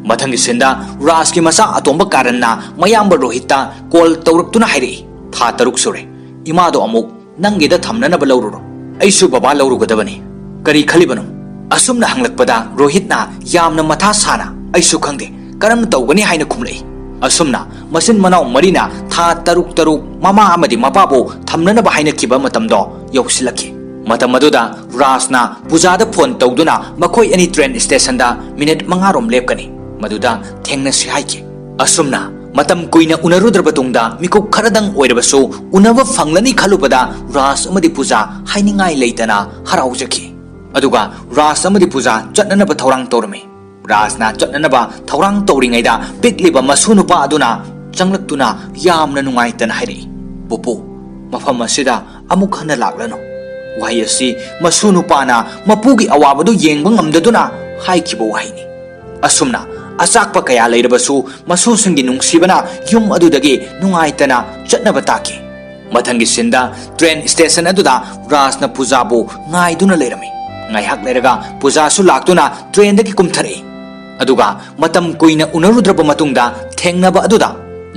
mathangi senda Raj ki masa atomba karanna mayamba Rohita call tawraktuna hairi tha taruk sure imado amuk nangida thamnana balawru aisu baba lawru gadabani kari khalibano asumna hanglakpada Rohitna yamna matha sana aisu khangde karam tawgani haina khumlei asumna masin manau marina tha taruk mama amadi mapabo thamnana ba haina kiba matamdo yausilaki matam aduda Rajna pujada phone tawduna makhoi ani train station da minute mangarom lepkani maduda thengna si haiki asumna matam kuina unarudraba tungda mikuk kharadang oirabasu unaba fanglani khalubada Raj amadi puja hainingai leitana haraujaki aduga Raj amadi puja chatnanaba thorang tormi Rajna chatnanaba thorang toringaida pikliba masunupa aduna changlaktuna yamna nungaitana hairi pupu mafam asida amuk hana laklano wahi asi masunupana mapugi awabadu yengba ngamdaduna haikiba wahini asumna asakpa kaya leirabasu masusungi nungsibana yum adudagi nungaitana chatnaba taki mathangi sinda train station aduda Rajna pujabu ngaiduna leirami ngaihak leiraga pujasu laktuna train dagi kumthari aduga matam kuina unarudraba matungda thengnaba aduda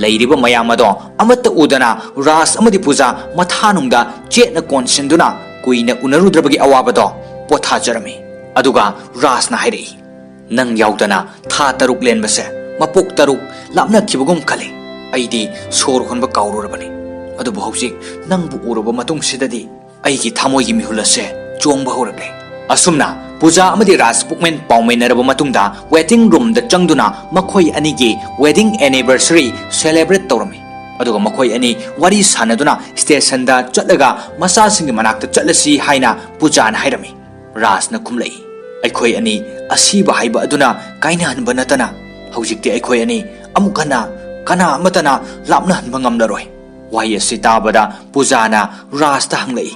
leiriba mayamado amatta udana Raj amadi puja mathanungda chetna konsinduna kuina unarudrabagi awabado pothajarami aduga Rajna hairi nang yaudana tha taruk lenbase mapok taruk lapna kibugum khale aidi sor honba kaururabani adubu hojik nangbu uruba matung sidadi aigi thamoigi mihulase chongba horagle asumna puja amadi Raj pukmen paumenaraba matungda waiting room da changduna makhoi anigi wedding anniversary celebrate tawrami aduga makhoi ani wari sanaduna station da chatlaga masa singi manakta chatlasi haina puja na hairami Rajna khumlei aikhoi ani asiba haiba aduna kaina hanba natana hojikti aikhoi ani amukana kana amatana lapna hanba ngamlaroi wahi asi tabada pujana Rajta hanglei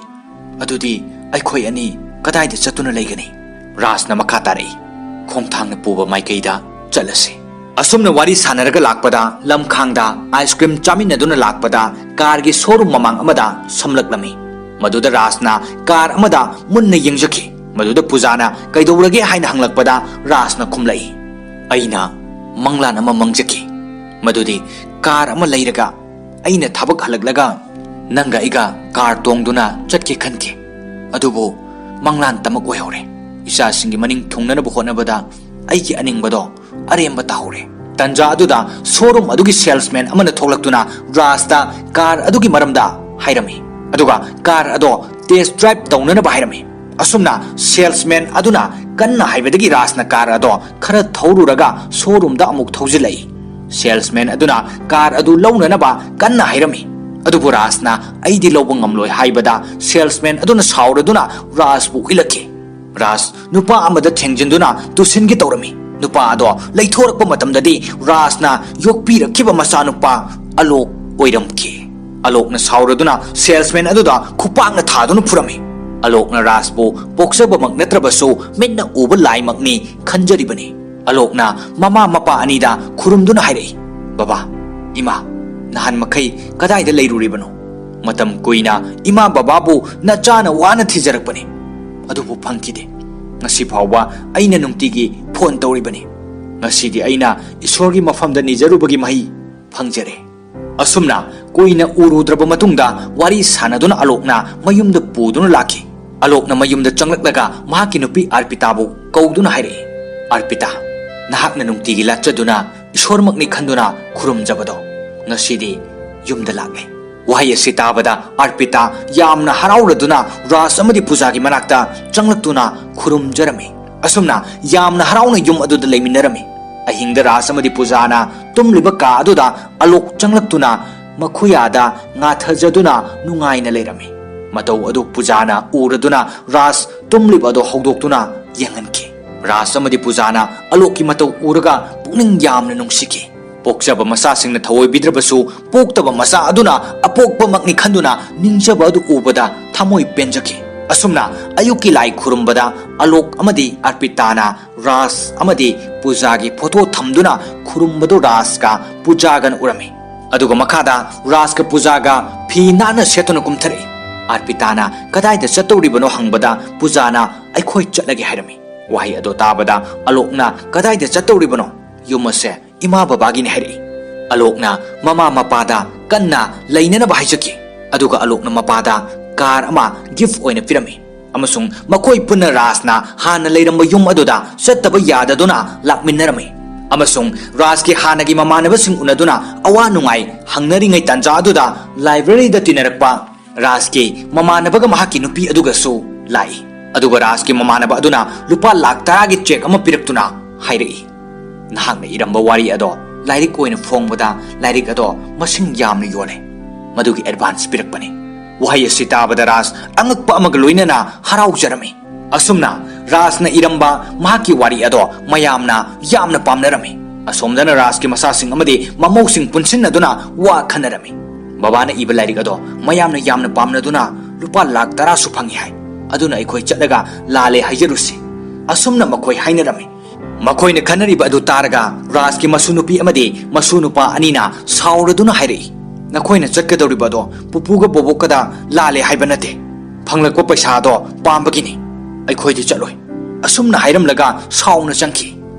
adudi aikhoi ani kadaida chatuna leigani Rajna makha tarai khongthangna puba maikeida chalasi asumna wari sanaraga lakpada lamkhangda ice cream chaminaduna lakpada car gi showroom mamang amada samlaklami maduda Rajna car amada munna yengjaki maduda pujana kaidorage haina hanglakpada Rajna khumlai aina manglan ama mangjaki madudi car ama leiraga aina thabak halaklaga nanga iga car tongduna chatki khanki adubu manglan tamak oihore isa singi maning thungnana bukhonabada aigi aningbado aremba tahore tanja aduda showroom adugi salesman amana tholaktuna Rajta car adugi maramda hairami aduga car ado test drive tawnana ba hairami asumna salesman aduna kanna haibadagi Rajna car ado khara thoruraga showroom da amuk thojilai salesman aduna car adu lawnana ba kanna hairami adubu Rajna aidi lobang ngamloi haibada salesman aduna sauraduna Rajbu ilaki Raj nupa amada thengjinduna tusingi tawrami nupa ado leithorakpa matamdadi Rajna yokpirakiba macha nupa Alok oiramki Alokna sauraduna salesman aduda khupangna thaduna phurami Alokna Rajbu poksabamag natrabasu minna uba laimakni khanjaribani Alokna mama mapa anida khurumduna hairei baba ima nahan makai kadaida leiruribano matam kuina ima bababu nachana wana thijarakpani adubu phangkide ngasi phawba aina nungtigi phone tawribani ngasidi aina isorgi mafamda nijarubagi mahi phangjare asumna kuina urudraba matungda wari sanaduna Alokna mayumda puduna laki Alokna mayumda changlaklaga mahaki nupi Arpitabu kauduna haire Arpita nahakna nungtigi lachaduna isormakni khanduna khurumjabado ngasidi yumda lagle wahi asi tabada Arpita yamna harauraduna Raj amadi pujagi manakta changlaktuna khurumjarami asumna yamna harauna yum aduda leiminarami ꯑꯍꯤꯡꯗ ꯔꯥꯁ ꯑꯃꯗꯤ ꯄꯨꯖꯥꯅ ꯇꯨꯝꯂꯤꯕ ꯀꯥ ꯑꯗꯨꯗ ꯑꯂꯣꯛ ꯆꯪꯂꯛꯇꯨꯅ ꯃꯈꯨꯌꯥꯗ ꯉꯥꯊꯖꯗꯨꯅ ꯅꯨꯡꯉꯥꯏꯅ ꯂꯩꯔꯝꯃꯤ꯫ ꯃꯇꯧ ꯑꯗꯨ ꯄꯨꯖꯥꯅ ꯎꯔꯗꯨꯅ ꯔꯥꯁ ꯇꯨꯝꯂꯤꯕ ꯑꯗꯨ ꯍꯧꯗꯣꯛꯇꯨꯅ ꯌꯦꯡꯍꯟꯈꯤ꯫ ꯔꯥꯁ ꯑꯃꯗꯤ ꯄꯨꯖꯥꯅ ꯑꯂꯣꯛꯀꯤ ꯃꯇꯧ ꯎꯔꯒ ꯄꯨꯛꯅꯤꯡ ꯌꯥꯝꯅ ꯅꯨꯡꯁꯤꯈꯤ꯫ ꯄꯣꯛꯆꯕ ꯃꯆꯥꯁꯤꯡꯅ ꯊꯑꯣꯏꯕꯤꯗ꯭ꯔꯕꯁꯨ ꯄꯣꯛꯇꯕ ꯃꯆꯥ ꯑꯗꯨꯅ ꯑꯄꯣꯛꯄꯃꯛꯅꯤ ꯈꯟꯗꯨꯅ ꯅꯤꯡꯖꯕ ꯑꯗꯨ ꯎꯕꯗ ꯊꯃꯣꯏ ꯄꯦꯟꯖꯈꯤ꯫ ꯑꯁꯨꯝꯅ ꯑꯌꯨꯛꯀꯤ ꯂꯥꯏ ꯈꯨꯔꯨꯝꯕꯗ ꯑꯂꯣꯛ ꯑꯃꯗꯤ ꯑꯔꯄꯤꯇꯥꯅ ꯔꯥꯁ ꯑꯃꯗꯤ ꯄꯨꯖꯥꯒꯤ ꯐꯣꯇꯣ ꯊꯝꯗꯨꯅ ꯈꯨꯔꯨꯝꯕꯗꯨ ꯔꯥꯁꯀ ꯄꯨꯖꯥꯒꯅ ꯎꯔꯝꯃꯤ꯫ ꯑꯗꯨꯒ ꯃꯈꯥꯗ ꯔꯥꯁꯀ ꯄꯨꯖꯥꯒ ꯐꯤ ꯅꯥꯟꯅ ꯁꯦꯠꯇꯨꯅ ꯀꯨꯝꯊꯔꯛꯏ꯫ ꯑꯔꯄꯤꯇꯥꯅ ꯀꯗꯥꯏꯗ ꯆꯠꯇꯧꯔꯤꯕꯅꯣ ꯍꯪꯕꯗ ꯄꯨꯖꯥꯅ ꯑꯩꯈꯣꯏ ꯆꯠꯂꯒꯦ ꯍꯥꯏꯔꯝꯃꯤ꯫ ꯋꯥꯍꯩ ꯑꯗꯨ ꯇꯥꯕꯗ ꯑꯂꯣꯛꯅ ꯀꯗꯥꯏꯗ ꯆꯠꯇꯧꯔꯤꯕꯅꯣ? ꯌꯨꯝ ꯑꯁꯦ ꯏꯃꯥ ꯕꯕꯥꯒꯤꯅꯤ ꯍꯥꯏꯔꯛꯏ꯫ ꯑꯂꯣꯛꯅ ꯃꯃꯥ ꯃꯄꯥꯗ ꯀꯟꯅ ꯂꯩꯅꯅꯕ ꯍꯥꯏꯖꯈꯤ꯫ ꯑꯗꯨꯒ ꯑꯂꯣꯛꯅ ꯃꯄꯥꯗ ꯀꯥꯔ ꯑꯃ ꯒꯤꯐꯠ ꯑꯣꯏꯅ ꯄꯤꯔꯝꯃꯤ꯫ ꯑꯃꯁꯨꯡ ꯃꯈꯣꯏ ꯄꯨꯟꯅ ꯔꯥꯁꯅ ꯍꯥꯟꯅ ꯂꯩꯔꯝꯕ ꯌꯨꯝ ꯑꯗꯨꯗ ꯆꯠꯇꯕ ꯌꯥꯗꯗꯨꯅ ꯂꯥꯛꯃꯤꯟꯅꯔꯝꯃꯤ꯫ ꯑꯃꯁꯨꯡ ꯔꯥꯁꯀꯤ ꯍꯥꯟꯅꯒꯤ ꯃꯃꯥꯟꯅꯕꯁꯤꯡ ꯎꯅꯗꯨꯅ ꯑꯋꯥ ꯅꯨꯡꯉꯥꯏ ꯍꯪꯅꯔꯤꯉꯩ ꯇꯥꯟꯖꯥ ꯑꯗꯨꯗ ꯂꯥꯏꯕ꯭ꯔꯦꯔꯤꯗ ꯇꯤꯟꯅꯔꯛꯄ ꯔꯥꯁꯀꯤ ꯃꯃꯥꯟꯅꯕꯒ ꯃꯍꯥꯛꯀꯤ ꯅꯨꯄꯤ ꯑꯗꯨꯒꯁꯨ ꯂꯥꯛꯏ꯫ ꯑꯗꯨꯒ ꯔꯥꯁꯀꯤ ꯃꯃꯥꯟꯅꯕ ꯑꯗꯨꯅ ₹10,00,000ꯒꯤ ꯆꯦꯛ ꯑꯃ ꯄꯤꯔꯛꯇꯨꯅ ꯍꯥꯏꯔꯛꯏ, ꯅꯍꯥꯛꯅ ꯏꯔꯝꯕ ꯋꯥꯔꯤ ꯑꯗꯣ ꯂꯥꯏꯔꯤꯛ ꯑꯣꯏꯅ ꯐꯣꯡꯕꯗ ꯂꯥꯏꯔꯤꯛ ꯑꯗꯣ ꯃꯁꯤꯡ ꯌꯥꯝꯅ ꯌꯣꯜꯂꯦ, ꯃꯗꯨꯒꯤ ꯑꯦꯗꯚꯥꯟꯁ ꯄꯤꯔꯛꯄꯅꯤ꯫ ꯋꯥꯍꯩ ꯑꯁꯤ ꯇꯥꯕꯗ ꯔꯥꯁ ꯑꯉꯛꯄ ꯑꯃꯒ ꯂꯣꯏꯅꯅ ꯍꯔꯥꯎꯖꯔꯝꯃꯤ꯫ ꯑꯁꯨꯝꯅ ꯔꯥꯁꯅ ꯏꯔꯝꯕ ꯃꯍꯥꯛꯀꯤ ꯋꯥꯔꯤ ꯑꯗꯣ ꯃꯌꯥꯝꯅ ꯌꯥꯝꯅ ꯄꯥꯝꯅꯔꯝꯃꯤ꯫ ꯑꯁꯣꯝꯗꯅ ꯔꯥꯁꯀꯤ ꯃꯆꯥꯁꯤꯡ ꯑꯃꯗꯤ ꯃꯃꯧꯁꯤꯡ ꯄꯨꯟꯁꯤꯟꯅꯗꯨꯅ ꯋꯥ ꯈꯟꯅꯔꯝꯃꯤ꯫ ꯕꯕꯥꯅ ꯏꯕ ꯂꯥꯏꯔꯤꯛ ꯑꯗꯣ ꯃꯌꯥꯝꯅ ꯌꯥꯝꯅ ꯄꯥꯝꯅꯗꯨꯅ ₹10,00,000ꯁꯨ ꯐꯪꯏ ꯍꯥꯏ, ꯑꯗꯨꯅ ꯑꯩꯈꯣꯏ ꯆꯠꯂꯒ ꯂꯥꯜꯂꯦ ꯍꯥꯏꯖꯔꯨꯁꯤ꯫ ꯑꯁꯨꯝꯅ ꯃꯈꯣꯏ ꯍꯥꯏꯅꯔꯝꯃꯤ꯫ ꯃꯈꯣꯏꯅ ꯈꯟꯅꯔꯤꯕ ꯑꯗꯨ ꯇꯥꯔꯒ ꯔꯥꯁꯀꯤ ꯃꯁꯨꯅꯨꯄꯤ ꯑꯃꯗꯤ ꯃꯁꯨꯅꯨꯄꯥ ꯑꯅꯤꯅ ꯁꯥꯎꯔꯗꯨꯅ ꯍꯥꯏꯔꯛꯏ, ꯅꯈꯣꯏꯅ ꯆꯠꯀꯗꯧꯔꯤꯕ ꯑꯗꯣ ꯄꯨꯄꯨꯒ ꯕꯣꯕꯣꯛꯀꯗ ꯂꯥꯜꯂꯦ ꯍꯥꯏꯕ ꯅꯠꯇꯦ, ꯐꯪꯂꯛꯄ ꯄꯩꯁꯥ ꯑꯗꯣ ꯄꯥꯝꯕꯒꯤꯅꯤ, ꯑꯩꯈꯣꯏꯗꯤ ꯆꯠꯂꯣꯏ꯫ ꯑꯁꯨꯝꯅ ꯍꯥꯏꯔꯝꯂꯒ ꯁꯥꯎꯅ ꯆꯪꯈꯤ꯫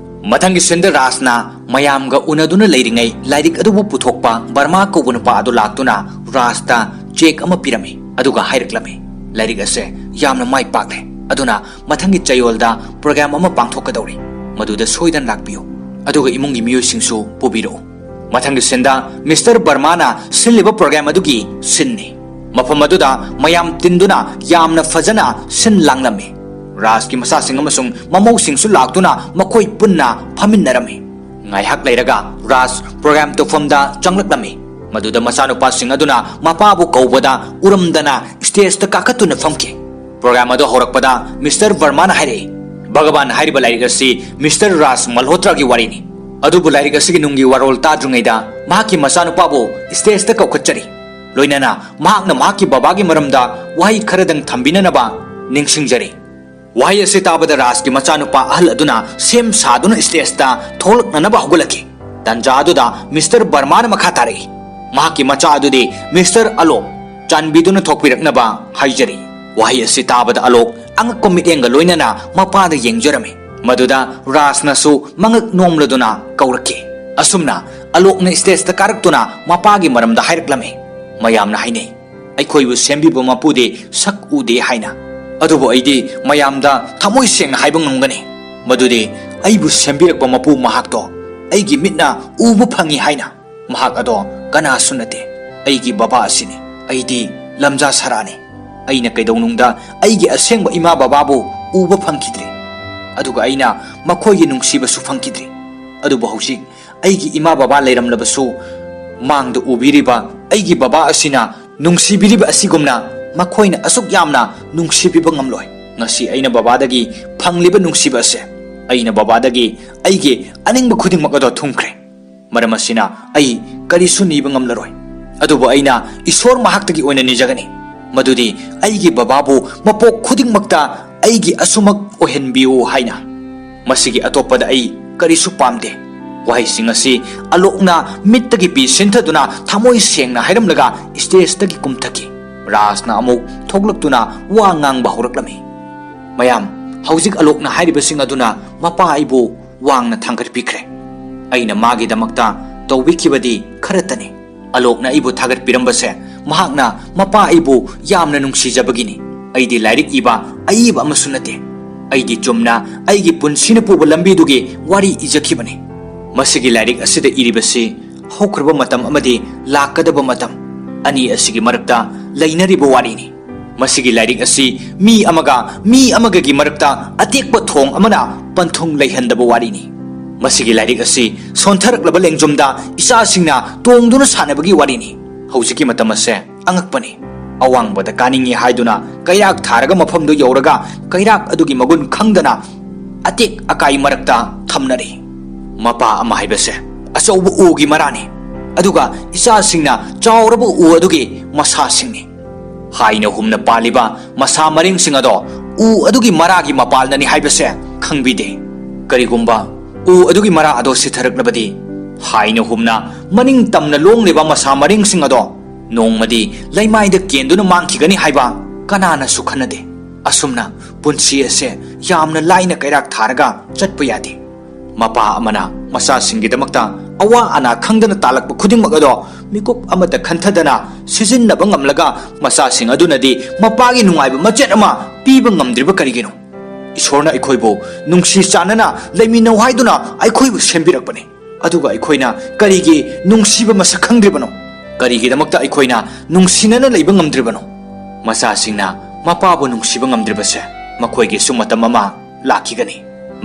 ꯃꯊꯪꯒꯤ ꯁꯤꯟꯗ ꯔꯥꯁꯅ ꯃꯌꯥꯝꯒ ꯎꯅꯗꯨꯅ ꯂꯩꯔꯤꯉꯩ ꯂꯥꯏꯔꯤꯛ ꯑꯗꯨꯕꯨ ꯄꯨꯊꯣꯛꯄ ꯕꯔꯃꯥ ꯀꯧꯕ ꯅꯨꯄꯥ ꯑꯗꯨ ꯂꯥꯛꯇꯨꯅ ꯔꯥꯁꯇ ꯆꯦꯛ ꯑꯃ ꯄꯤꯔꯝꯃꯤ꯫ ꯑꯗꯨꯒ ꯍꯥꯏꯔꯛꯂꯝꯃꯤ, ꯂꯥꯏꯔꯤꯛ ꯑꯁꯦ ꯌꯥꯝꯅ ꯃꯥꯏ ꯄꯥꯛꯂꯦ, ꯑꯗꯨꯅ ꯃꯊꯪꯒꯤ ꯆꯌꯣꯜꯗ ꯄ꯭ꯔꯣꯒ꯭ꯔꯥꯝ ꯑꯃ ꯄꯥꯡꯊꯣꯛꯀꯗꯧꯔꯤ, ꯃꯗꯨꯗ ꯁꯣꯏꯗꯅ ꯂꯥꯛꯄꯤꯌꯨ, ꯑꯗꯨꯒ ꯏꯃꯨꯡꯒꯤ ꯃꯤꯑꯣꯏꯁꯤꯡꯁꯨ ꯄꯨꯕꯤꯔꯛꯎ꯫ ꯃꯊꯪꯒꯤ ꯁꯤꯟꯗ ꯃꯤꯁꯇꯔ ꯕꯔꯃꯥꯅ ꯁꯤꯜꯂꯤꯕ ꯄ꯭ꯔꯣꯒ꯭ꯔꯥꯝ ꯑꯗꯨꯒꯤ ꯁꯤꯟꯅꯤ꯫ ꯃꯐꯝ ꯑꯗꯨꯗ ꯃꯌꯥꯝ ꯇꯤꯟꯗꯨꯅ ꯌꯥꯝꯅ ꯐꯖꯅ ꯁꯤꯟ ꯂꯥꯡꯂꯝꯃꯤ꯫ ꯔꯥꯁꯀꯤ ꯃꯆꯥꯁꯤꯡ ꯑꯃꯁꯨꯡ ꯃꯃꯧꯁꯤꯡꯁꯨ ꯂꯥꯛꯇꯨꯅ ꯃꯈꯣꯏ ꯄꯨꯟꯅ ꯐꯝꯃꯤꯟꯅꯔꯝꯃꯤ꯫ ꯉꯥꯏꯍꯥꯛ ꯂꯩꯔꯒ ꯔꯥꯁ ꯄ꯭ꯔꯣꯒ꯭ꯔꯥꯝ ꯇꯧꯐꯝꯗ ꯆꯪꯂꯛꯂꯝꯃꯤ꯫ ꯃꯗꯨꯗ ꯃꯆꯥꯅꯨꯄꯥꯁꯤꯡ ꯑꯗꯨꯅ ꯃꯄꯥꯕꯨ ꯀꯧꯕꯗ ꯎꯔꯝꯗꯅ ꯁ꯭ꯇꯦꯖꯇ ꯀꯥꯈꯠꯇꯨꯅ ꯐꯝꯈꯤ꯫ ꯄ꯭ꯔꯣꯒ꯭ꯔꯥꯝ ꯑꯗꯨ ꯍꯧꯔꯛꯄꯗ ꯃꯤꯁꯇꯔ ꯕꯔꯃꯥꯅ ꯍꯥꯏꯔꯛꯏ, ꯚꯒꯕꯥꯟ ꯍꯥꯏꯔꯤꯕ ꯂꯥꯏꯔꯤꯛ ꯑꯁꯤ ꯃꯤꯁꯇꯔ ꯔꯥꯁ ꯃꯜꯍꯣꯇ꯭ꯔꯥꯒꯤ ꯋꯥꯔꯤꯅꯤ, ꯑꯗꯨꯕꯨ ꯂꯥꯏꯔꯤꯛ ꯑꯁꯤꯒꯤ ꯅꯨꯡꯒꯤ ꯋꯥꯔꯣꯜ ꯇꯥꯗ꯭ꯔꯤꯉꯩꯗ ꯃꯍꯥꯛꯀꯤ ꯃꯆꯥꯅꯨꯄꯥꯕꯨ ꯁ꯭ꯇꯦꯖꯇ ꯀꯧꯈꯠꯆꯔꯤ, ꯂꯣꯏꯅꯅ ꯃꯍꯥꯛꯅ ꯃꯍꯥꯛꯀꯤ ꯕꯕꯥꯒꯤ ꯃꯔꯝꯗ ꯋꯥꯍꯩ ꯈꯔꯗꯪ ꯊꯝꯕꯤꯅꯅꯕ ꯅꯤꯡꯁꯤꯡꯖꯔꯤ꯫ ꯋꯥꯍꯩ ꯑꯁꯤ ꯇꯥꯕꯗ ꯔꯥꯁꯀꯤ ꯃꯆꯥꯅꯨꯄꯥ ꯑꯍꯜ ꯑꯗꯨꯅ ꯁꯦꯝ ꯁꯥꯗꯨꯅ ꯁ꯭ꯇꯦꯖꯇ ꯊꯣꯛꯂꯛꯅꯅꯕ ꯍꯧꯒꯠꯂꯛꯈꯤ꯫ ꯇꯥꯟꯖꯥ ꯑꯗꯨꯗ ꯃꯤꯁꯇꯔ ꯕꯔꯃꯥꯅ ꯃꯈꯥ ꯇꯥꯔꯛꯏ, ꯃꯍꯥꯛꯀꯤ ꯃꯆꯥ ꯑꯗꯨꯗꯤ ꯃꯤꯁꯇꯔ ꯑꯂꯣꯛ, ꯆꯥꯟꯕꯤꯗꯨꯅ ꯊꯣꯛꯄꯤꯔꯛꯅꯕ ꯍꯥꯏꯖꯔꯤ꯫ ꯋꯥꯍꯩ ꯑꯁꯤ ꯇꯥꯕꯗ ꯑꯂꯣꯛ ꯑꯉꯛꯄ ಮಿꯠꯌꯦꯡꯒ ꯂꯣꯏꯅꯅ ꯃꯄꯥꯗ ꯌꯦꯡꯖꯔꯝꯃꯤ꯫ ꯃꯗꯨꯗ ꯔꯥꯁꯅꯁꯨ ꯃꯉꯛ ꯅꯣꯝꯂꯗꯨꯅ ꯀꯧꯔꯛꯈꯤ꯫ ꯑꯁꯨꯝꯅ ꯑꯂꯣꯛꯅ ꯁ꯭ꯇꯦꯖꯇ ꯀꯥꯔꯛꯇꯨꯅ ꯃꯄꯥꯒꯤ ꯃꯔꯝꯗ ꯍꯥꯏꯔꯛꯂꯝꯃꯤ꯫ ꯃꯌꯥꯝꯅ ꯍꯥꯏꯅꯩ, ꯑꯩꯈꯣꯏꯕꯨ ꯁꯦꯝꯕꯤꯕ ꯃꯄꯨꯗꯤ ꯁꯛ ꯎꯗꯦ ꯍꯥꯏꯅ, ꯑꯗꯨꯕꯨ ꯑꯩꯗꯤ ꯃꯌꯥꯝꯗ ꯊꯃꯣꯏ ꯁꯦꯡꯅ ꯍꯥꯏꯕ ꯉꯝꯒꯅꯤ ꯃꯗꯨꯗꯤ ꯑꯩꯕꯨ ꯁꯦꯝꯕꯤꯔꯛꯄ ꯃꯄꯨ ꯃꯍꯥꯛꯇꯣ ꯑꯩꯒꯤ ꯃꯤꯠꯅ ꯎꯕ ꯐꯪꯏ ꯍꯥꯏꯅ꯫ ꯃꯍꯥꯛ ꯑꯗꯣ ꯀꯅꯥꯁꯨ ꯅꯠꯇꯦ, ꯑꯩꯒꯤ ꯕꯕꯥ ꯑꯁꯤꯅꯤ, ꯑꯩꯗꯤ ꯂꯝꯖꯥ ꯁꯔꯥꯅꯤ꯫ ꯑꯩꯅ ꯀꯩꯗꯧꯅꯨꯡꯗ ꯑꯩꯒꯤ ꯑꯁꯦꯡꯕ ꯏꯃꯥ ꯕꯕꯥꯕꯨ ꯎꯕ ꯐꯪꯈꯤꯗ꯭ꯔꯤ, ꯑꯗꯨꯒ ꯑꯩꯅ ꯃꯈꯣꯏꯒꯤ ꯅꯨꯡꯁꯤꯕꯁꯨ ꯐꯪꯈꯤꯗ꯭ꯔꯤ꯫ ꯑꯗꯨꯕꯨ ꯍꯧꯖꯤꯛ ꯑꯩꯒꯤ ꯏꯃꯥ ꯕꯕꯥ ꯂꯩꯔꯝꯂꯕꯁꯨ ꯃꯥꯡꯗ ꯎꯕꯤꯔꯤꯕ ꯑꯩꯒꯤ ꯕꯕꯥ ꯑꯁꯤꯅ ꯅꯨꯡꯁꯤꯕꯤꯔꯤꯕ ꯑꯁꯤꯒꯨꯝꯅ ꯃꯈꯣꯏꯅ ꯑꯁꯨꯛ ꯌꯥꯝꯅ ꯅꯨꯡꯁꯤꯕꯤꯕ ꯉꯝꯂꯣꯏ꯫ ꯉꯁꯤ ꯑꯩꯅ ꯕꯕꯥꯗꯒꯤ ꯐꯪꯂꯤꯕ ꯅꯨꯡꯁꯤꯕ ꯑꯁꯦ ꯑꯩꯅ ꯕꯕꯥꯗꯒꯤ ꯑꯩꯒꯤ ꯑꯅꯤꯡꯕ ꯈꯨꯗꯤꯡꯃꯛ ꯑꯗꯣ ꯊꯨꯡꯈ꯭ꯔꯦ꯫ ꯃꯔꯝ ꯑꯁꯤꯅ ꯑꯩ ꯀꯔꯤꯁꯨ ꯅꯤꯕ ꯉꯝꯂꯔꯣꯏ, ꯑꯗꯨꯕꯨ ꯑꯩꯅ ꯏꯁꯣꯔ ꯃꯍꯥꯛꯇꯒꯤ ꯑꯣꯏꯅ ꯅꯤꯖꯒꯅꯤ, ꯃꯗꯨꯗꯤ ꯑꯩꯒꯤ ꯕꯕꯥꯕꯨ ꯃꯄꯣꯛ ꯈꯨꯗꯤꯡꯃꯛꯇ ꯑꯩꯒꯤ ꯑꯁꯨꯃꯛ ꯑꯣꯏꯍꯟꯕꯤꯌꯨ ꯍꯥꯏꯅ꯫ ꯃꯁꯤꯒꯤ ꯑꯇꯣꯞꯄꯗ ꯑꯩ ꯀꯔꯤꯁꯨ ꯄꯥꯝꯗꯦ꯫ ꯋꯥꯍꯩꯁꯤꯡ ꯑꯁꯤ ꯑꯂꯣꯛꯅ ꯃꯤꯠꯇꯒꯤ ꯄꯤ ꯁꯤꯟꯊꯗꯨꯅ ꯊꯃꯣꯏ ꯁꯦꯡꯅ ꯍꯥꯏꯔꯝꯂꯒ ꯁ꯭ꯇꯦꯖꯇꯒꯤ ꯀꯨꯝꯊꯈꯤ꯫ ꯔꯥꯁꯅ ꯑꯃꯨꯛ ꯊꯣꯛꯂꯛꯇꯨꯅ ꯋꯥ ꯉꯥꯡꯕ ꯍꯧꯔꯛꯂꯝꯃꯤ꯫ ꯃꯌꯥꯝ, ꯍꯧꯖꯤꯛ ꯑꯂꯣꯛꯅ ꯍꯥꯏꯔꯤꯕꯁꯤꯡ ꯑꯗꯨꯅ ꯃꯄꯥ ꯑꯩꯕꯨ ꯋꯥꯡꯅ ꯊꯥꯡꯒꯠꯄꯤꯈ꯭ꯔꯦ꯫ ꯑꯩꯅ ꯃꯥꯒꯤꯗꯃꯛꯇ ꯇꯧꯕꯤꯈꯤꯕꯗꯤ ꯈꯔꯇꯅꯤ꯫ ꯑꯂꯣꯛꯅ ꯑꯩꯕꯨ ꯊꯥꯒꯠꯄꯤꯔꯝꯕꯁꯦ ꯃꯍꯥꯛꯅ ꯃꯄꯥ ꯑꯩꯕꯨ ꯌꯥꯝꯅ ꯅꯨꯡꯁꯤꯖꯕꯒꯤꯅꯤ꯫ ꯑꯩꯗꯤ ꯂꯥꯏꯔꯤꯛ ꯏꯕ ꯑꯏꯕ ꯑꯃꯁꯨ ꯅꯠꯇꯦ, ꯑꯩꯗꯤ ꯆꯨꯝꯅ ꯑꯩꯒꯤ ꯄꯨꯟꯁꯤꯅ ꯄꯨꯕ ꯂꯝꯕꯤꯗꯨꯒꯤ ꯋꯥꯔꯤ ꯏꯖꯈꯤꯕꯅꯤ꯫ ꯃꯁꯤꯒꯤ ꯂꯥꯏꯔꯤꯛ ꯑꯁꯤꯗ ꯏꯔꯤꯕꯁꯤ ꯍꯧꯈ꯭ꯔꯕ ꯃꯇꯝ ꯑꯃꯗꯤ ꯂꯥꯛꯀꯗꯕ ꯃꯇꯝ ꯑꯅꯤ ꯑꯁꯤꯒꯤ ꯃꯔꯛꯇ ꯂꯩꯅꯔꯤꯕ ꯋꯥꯔꯤꯅꯤ꯫ ꯃꯁꯤꯒꯤ ꯂꯥꯏꯔꯤꯛ ꯑꯁꯤ ꯃꯤ ꯑꯃꯒ ꯃꯤ ꯑꯃꯒꯒꯤ ꯃꯔꯛꯇ ꯑꯇꯦꯛꯄ ꯊꯣꯡ ꯑꯃꯅ ꯄꯟꯊꯨꯡ ꯂꯩꯍꯟꯗꯕ ꯋꯥꯔꯤꯅꯤ꯫ ꯃꯁꯤꯒꯤ ꯂꯥꯏꯔꯤꯛ ꯑꯁꯤ ꯁꯣꯟꯊꯔꯛꯂꯕ ꯂꯦꯡꯖꯨꯝꯗ ꯏꯆꯥꯁꯤꯡꯅ ꯇꯣꯡꯗꯨꯅ ꯁꯥꯟꯅꯕꯒꯤ ꯋꯥꯔꯤꯅꯤ ꯍꯧꯖꯤꯛꯀꯤ ꯃꯇꯝ ꯑꯁꯦ ꯑꯉꯛꯄꯅꯤ ꯑꯋꯥꯡꯕꯗ ꯀꯥꯅꯤꯡꯉꯤ ꯍꯥꯏꯗꯨꯅ ꯀꯩꯔꯥꯛ ꯊꯥꯔꯒ ꯃꯐꯝꯗꯨ ꯌꯧꯔꯒ ꯀꯩꯔꯥꯛ ꯑꯗꯨꯒꯤ ꯃꯒꯨꯟ ꯈꯪꯗꯅ ꯑꯇꯦꯛ ꯑꯀꯥꯏ ꯃꯔꯛꯇ ꯊꯝꯅꯔꯤ ꯃꯄꯥ ꯑꯃ ꯍꯥꯏꯕꯁꯦ ꯑꯆꯧꯕ ꯎꯒꯤ ꯃꯔꯥꯅꯤ ꯑꯗꯨꯒ ꯏꯆꯥꯁꯤꯡꯅ ꯆꯥꯎꯔꯕ ꯎ ꯑꯗꯨꯒꯤ ꯃꯁꯥꯁꯤꯡꯅꯤ ꯍꯥꯏꯅ ꯍꯨꯝꯅ ꯄꯥꯜꯂꯤꯕ ꯃꯁꯥ ꯃꯔꯤꯡꯁꯤꯡ ꯑꯗꯣ ꯎ ꯑꯗꯨꯒꯤ ꯃꯔꯥꯒꯤ ꯃꯄꯥꯜꯅꯅꯤ ꯍꯥꯏꯕꯁꯦ ꯈꯪꯕꯤꯗꯦ ꯀꯔꯤꯒꯨꯝꯕ ꯎ ꯑꯗꯨꯒꯤ ꯃꯔꯥ ꯑꯗꯣ ꯁꯤꯊꯔꯛꯂꯕꯗꯤ ꯍꯥꯏꯅ ꯍꯨꯝꯅ ꯃꯅꯤꯡ ꯇꯝꯅ ꯂꯣꯡꯂꯤꯕ ꯃꯁꯥ ꯃꯔꯤꯡꯁꯤꯡ ꯑꯗꯣ ꯅꯣꯡꯃꯗꯤ ꯂꯩꯃꯥꯏꯗ ꯀꯦꯟꯗꯨꯅ ꯃꯥꯡꯈꯤꯒꯅꯤ ꯍꯥꯏꯕ ꯀꯅꯥꯅꯁꯨ ꯈꯟꯅꯗꯦ ꯑꯁꯨꯝꯅ ꯄꯨꯟꯁꯤ ꯑꯁꯦ ꯌꯥꯝꯅ ꯂꯥꯏꯅ ꯀꯩꯔꯥꯛ ꯊꯥꯔꯒ ꯆꯠꯄ ꯌꯥꯗꯦ ꯃꯄꯥ ꯑꯃꯅ ꯃꯆꯥꯁꯤꯡꯒꯤꯗꯃꯛꯇ ꯑꯋꯥ ꯑꯅꯥ ꯈꯪꯗꯅ ꯇꯥꯜꯂꯛꯄ ꯈꯨꯗꯤꯡꯃꯛ ꯑꯗꯣ ꯃꯤꯀꯨꯞ ꯑꯃꯠꯇ ꯈꯟꯊꯗꯅ ꯁꯤꯖꯤꯟꯅꯕ ꯉꯝꯂꯒ ꯃꯆꯥꯁꯤꯡ ꯑꯗꯨꯅꯗꯤ ꯃꯄꯥꯒꯤ ꯅꯨꯡꯉꯥꯏꯕ ꯃꯆꯦꯠ ꯑꯃ ꯄꯤꯕ ꯉꯝꯗ꯭ꯔꯤꯕ ꯀꯔꯤꯒꯤꯅꯣ ꯏꯁꯣꯔꯅ ꯑꯩꯈꯣꯏꯕꯨ ꯅꯨꯡꯁꯤ ꯆꯥꯟꯅꯅ ꯂꯩꯃꯤꯟꯅꯧ ꯍꯥꯏꯗꯨꯅ ꯑꯩꯈꯣꯏꯕꯨ ꯁꯦꯝꯕꯤꯔꯛꯄꯅꯤ ꯑꯗꯨꯒ ꯑꯩꯈꯣꯏꯅ ꯀꯔꯤꯒꯤ ꯅꯨꯡꯁꯤꯕ ꯃꯁꯛ ꯈꯪꯗ꯭ꯔꯤꯕꯅꯣ ꯀꯔꯤꯒꯤꯗꯃꯛꯇ ꯑꯩꯈꯣꯏꯅ ꯅꯨꯡꯁꯤꯅꯅ ꯂꯩꯕ ꯉꯝꯗ꯭ꯔꯤꯕꯅꯣ ꯃꯆꯥꯁꯤꯡꯅ ꯃꯄꯥꯕꯨ ꯅꯨꯡꯁꯤꯕ ꯉꯝꯗ꯭ꯔꯤꯕꯁꯦ ꯃꯈꯣꯏꯒꯤꯁꯨ ꯃꯇꯝ ꯑꯃ ꯂꯥꯛꯈꯤꯒꯅꯤ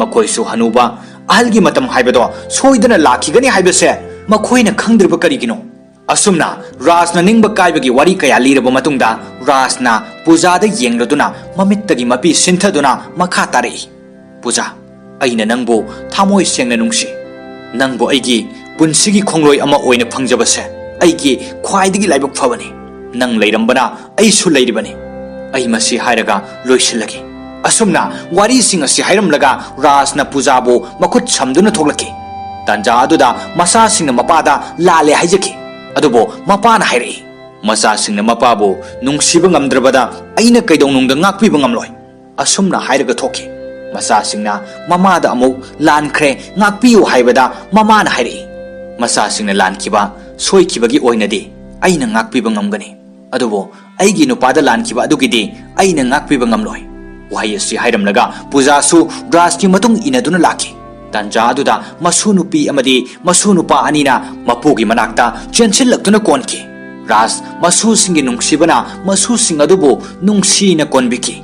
ꯃꯈꯣꯏꯁꯨ ꯍꯅꯨꯕ ꯑꯍꯜꯒꯤ ꯃꯇꯝ ꯍꯥꯏꯕꯗꯣ ꯁꯣꯏꯗꯅ ꯂꯥꯛꯈꯤꯒꯅꯤ ꯍꯥꯏꯕꯁꯦ ꯃꯈꯣꯏꯅ ꯈꯪꯗ꯭ꯔꯤꯕ ꯀꯔꯤꯒꯤꯅꯣ ꯑꯁꯨꯝꯅ ꯔꯥꯖꯅ ꯅꯤꯡꯕ ꯀꯥꯏꯕꯒꯤ ꯋꯥꯔꯤ ꯀꯌꯥ ꯂꯤꯔꯕ ꯃꯇꯨꯡꯗ ꯔꯥꯖꯅ ꯄꯨꯖꯥꯗ ꯌꯦꯡꯂꯗꯨꯅ ꯃꯃꯤꯠꯇꯒꯤ ꯃꯄꯤ ꯁꯤꯟꯊꯗꯨꯅ ꯃꯈꯥ ꯇꯥꯔꯛꯏ ꯄꯨꯖꯥ ꯑꯩꯅ ꯅꯪꯕꯨ ꯊꯃꯣꯏ ꯁꯦꯡꯅ ꯅꯨꯡꯁꯤ ꯅꯪꯕꯨ ꯑꯩꯒꯤ ꯄꯨꯟꯁꯤꯒꯤ ꯈꯣꯡꯂꯣꯏ ꯑꯃ ꯑꯣꯏꯅ ꯐꯪꯖꯕꯁꯦ ꯑꯩꯒꯤ ꯈ꯭ꯋꯥꯏꯗꯒꯤ ꯂꯥꯏꯕꯛ ꯐꯕꯅꯤ ꯅꯪ ꯂꯩꯔꯝꯕꯅ ꯑꯩꯁꯨ ꯂꯩꯔꯤꯕꯅꯤ ꯑꯩ ꯃꯁꯤ ꯍꯥꯏꯔꯒ ꯂꯣꯏꯁꯤꯜꯂꯒꯦ ꯑꯁꯨꯝꯅ ꯋꯥꯔꯤꯁꯤꯡ ꯑꯁꯤ ꯍꯥꯏꯔꯝꯂꯒ ꯔꯥꯖꯅ ꯄꯨꯖꯥꯕꯨ ꯃꯈꯨꯠ ꯁꯝꯗꯨꯅ ꯊꯣꯛꯂꯛꯈꯤ ꯇꯥꯟꯖꯥ ꯑꯗꯨꯗ ꯃꯆꯥꯁꯤꯡꯅ ꯃꯄꯥꯗ ꯂꯥꯜꯂꯦ ꯍꯥꯏꯖꯈꯤ ꯑꯗꯨꯕꯨ ꯃꯄꯥꯅ ꯍꯥꯏꯔꯛꯏ ꯃꯆꯥꯁꯤꯡꯅ ꯃꯄꯥꯕꯨ ꯅꯨꯡꯁꯤꯕ ꯉꯝꯗ꯭ꯔꯕꯗ ꯑꯩꯅ ꯀꯩꯗꯧꯅꯨꯡꯗ ꯉꯥꯛꯄꯤꯕ ꯉꯝꯂꯣꯏ ꯑꯁꯨꯝꯅ ꯍꯥꯏꯔꯒ ꯊꯣꯛꯈꯤ ꯃꯆꯥꯁꯤꯡꯅ ꯃꯃꯥꯗ ꯑꯃꯨꯛ ꯂꯥꯟꯈ꯭ꯔꯦ ꯉꯥꯛꯄꯤꯌꯨ ꯍꯥꯏꯕꯗ ꯃꯃꯥꯅ ꯍꯥꯏꯔꯛꯏ ꯃꯆꯥꯁꯤꯡꯅ ꯂꯥꯟꯈꯤꯕ ꯁꯣꯏꯈꯤꯕꯒꯤ ꯑꯣꯏꯅꯗꯤ ꯑꯩꯅ ꯉꯥꯛꯄꯤꯕ ꯉꯝꯒꯅꯤ ꯑꯗꯨꯕꯨ ꯑꯩꯒꯤ ꯅꯨꯄꯥꯗ ꯂꯥꯟꯈꯤꯕ ꯑꯗꯨꯒꯤꯗꯤ ꯑꯩꯅ ꯉꯥꯛꯄꯤꯕ ꯉꯝꯂꯣꯏ ꯋꯥꯍꯩ ꯑꯁꯤ ꯍꯥꯏꯔꯝꯂꯒ ꯄꯨꯖꯥꯁꯨ ꯔꯥꯖꯀꯤ ꯃꯇꯨꯡ ꯏꯟꯅꯗꯨꯅ ꯂꯥꯛꯈꯤ ꯇꯥꯟꯖꯥ ꯑꯗꯨꯗ ꯃꯁꯨ ꯅꯨꯄꯤ ꯑꯃꯗꯤ ꯃꯁꯨ ꯅꯨꯄꯥ ꯑꯅꯤꯅ ꯃꯄꯨꯒꯤ ꯃꯅꯥꯛꯇ ꯆꯦꯟꯁꯤꯜꯂꯛꯇꯨꯅ ꯀꯣꯟꯈꯤ ꯔꯥꯖ ꯃꯁꯨꯁꯤꯡꯒꯤ ꯅꯨꯡꯁꯤꯕꯅ ꯃꯁꯨꯁꯤꯡ ꯑꯗꯨꯕꯨ ꯅꯨꯡꯁꯤꯅ ꯀꯣꯟꯕꯤꯈꯤ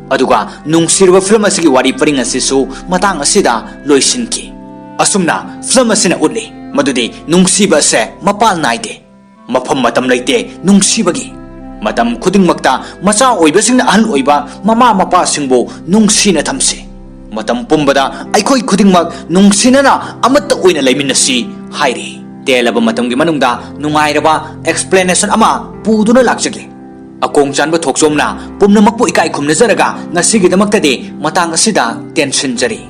ꯑꯗꯨꯒ ꯅꯨꯡꯁꯤꯔꯕ ꯐꯤꯂꯝ ꯑꯁꯤꯒꯤ ꯋꯥꯔꯤ ꯄꯔꯤꯡ ꯑꯁꯤꯁꯨ ꯃꯇꯥꯡ ꯑꯁꯤꯗ ꯂꯣꯏꯁꯤꯟꯈꯤ ꯑꯁꯨꯝꯅ ꯐꯤꯂꯝ ꯑꯁꯤꯅ ꯎꯠꯂꯤ ꯃꯗꯨꯗꯤ ꯅꯨꯡꯁꯤꯕ ꯑꯁꯦ ꯃꯄꯥꯜ ꯅꯥꯏꯗꯦ ꯃꯐꯝ ꯃꯇꯝ ꯂꯩꯇꯦ ꯅꯨꯡꯁꯤꯕꯒꯤ ꯃꯇꯝ ꯈꯨꯗꯤꯡꯃꯛꯇ ꯃꯆꯥ ꯑꯣꯏꯕꯁꯤꯡꯅ ꯑꯍꯜ ꯑꯣꯏꯕ ꯃꯃꯥ ꯃꯄꯥꯁꯤꯡꯕꯨ ꯅꯨꯡꯁꯤꯅ ꯊꯝꯁꯤ ꯃꯇꯝ ꯄꯨꯝꯕꯗ ꯑꯩꯈꯣꯏ ꯈꯨꯗꯤꯡꯃꯛ ꯅꯨꯡꯁꯤꯅꯅ ꯑꯃꯠꯇ ꯑꯣꯏꯅ ꯂꯩꯃꯤꯟꯅꯁꯤ ꯍꯥꯏꯔꯤ ꯇꯦꯜꯂꯕ ꯃꯇꯝꯒꯤ ꯃꯅꯨꯡꯗ ꯅꯨꯡꯉꯥꯏꯔꯕ ꯑꯦꯛꯁꯄ꯭ꯂꯦꯅꯦꯁꯟ ꯑꯃ ꯄꯨꯗꯨꯅ ꯂꯥꯛꯆꯒꯦ ꯑꯀꯣꯡ ꯆꯥꯟꯕ ꯊꯣꯛꯆꯣꯝꯅ ꯄꯨꯝꯅꯃꯛꯄꯨ ꯏꯀꯥꯏ ꯈꯨꯝꯅꯖꯔꯒ ꯉꯁꯤꯒꯤꯗꯃꯛꯇꯗꯤ ꯃꯇꯥꯡ ꯑꯁꯤꯗ ꯇꯦꯟꯁꯤꯟꯖꯔꯤ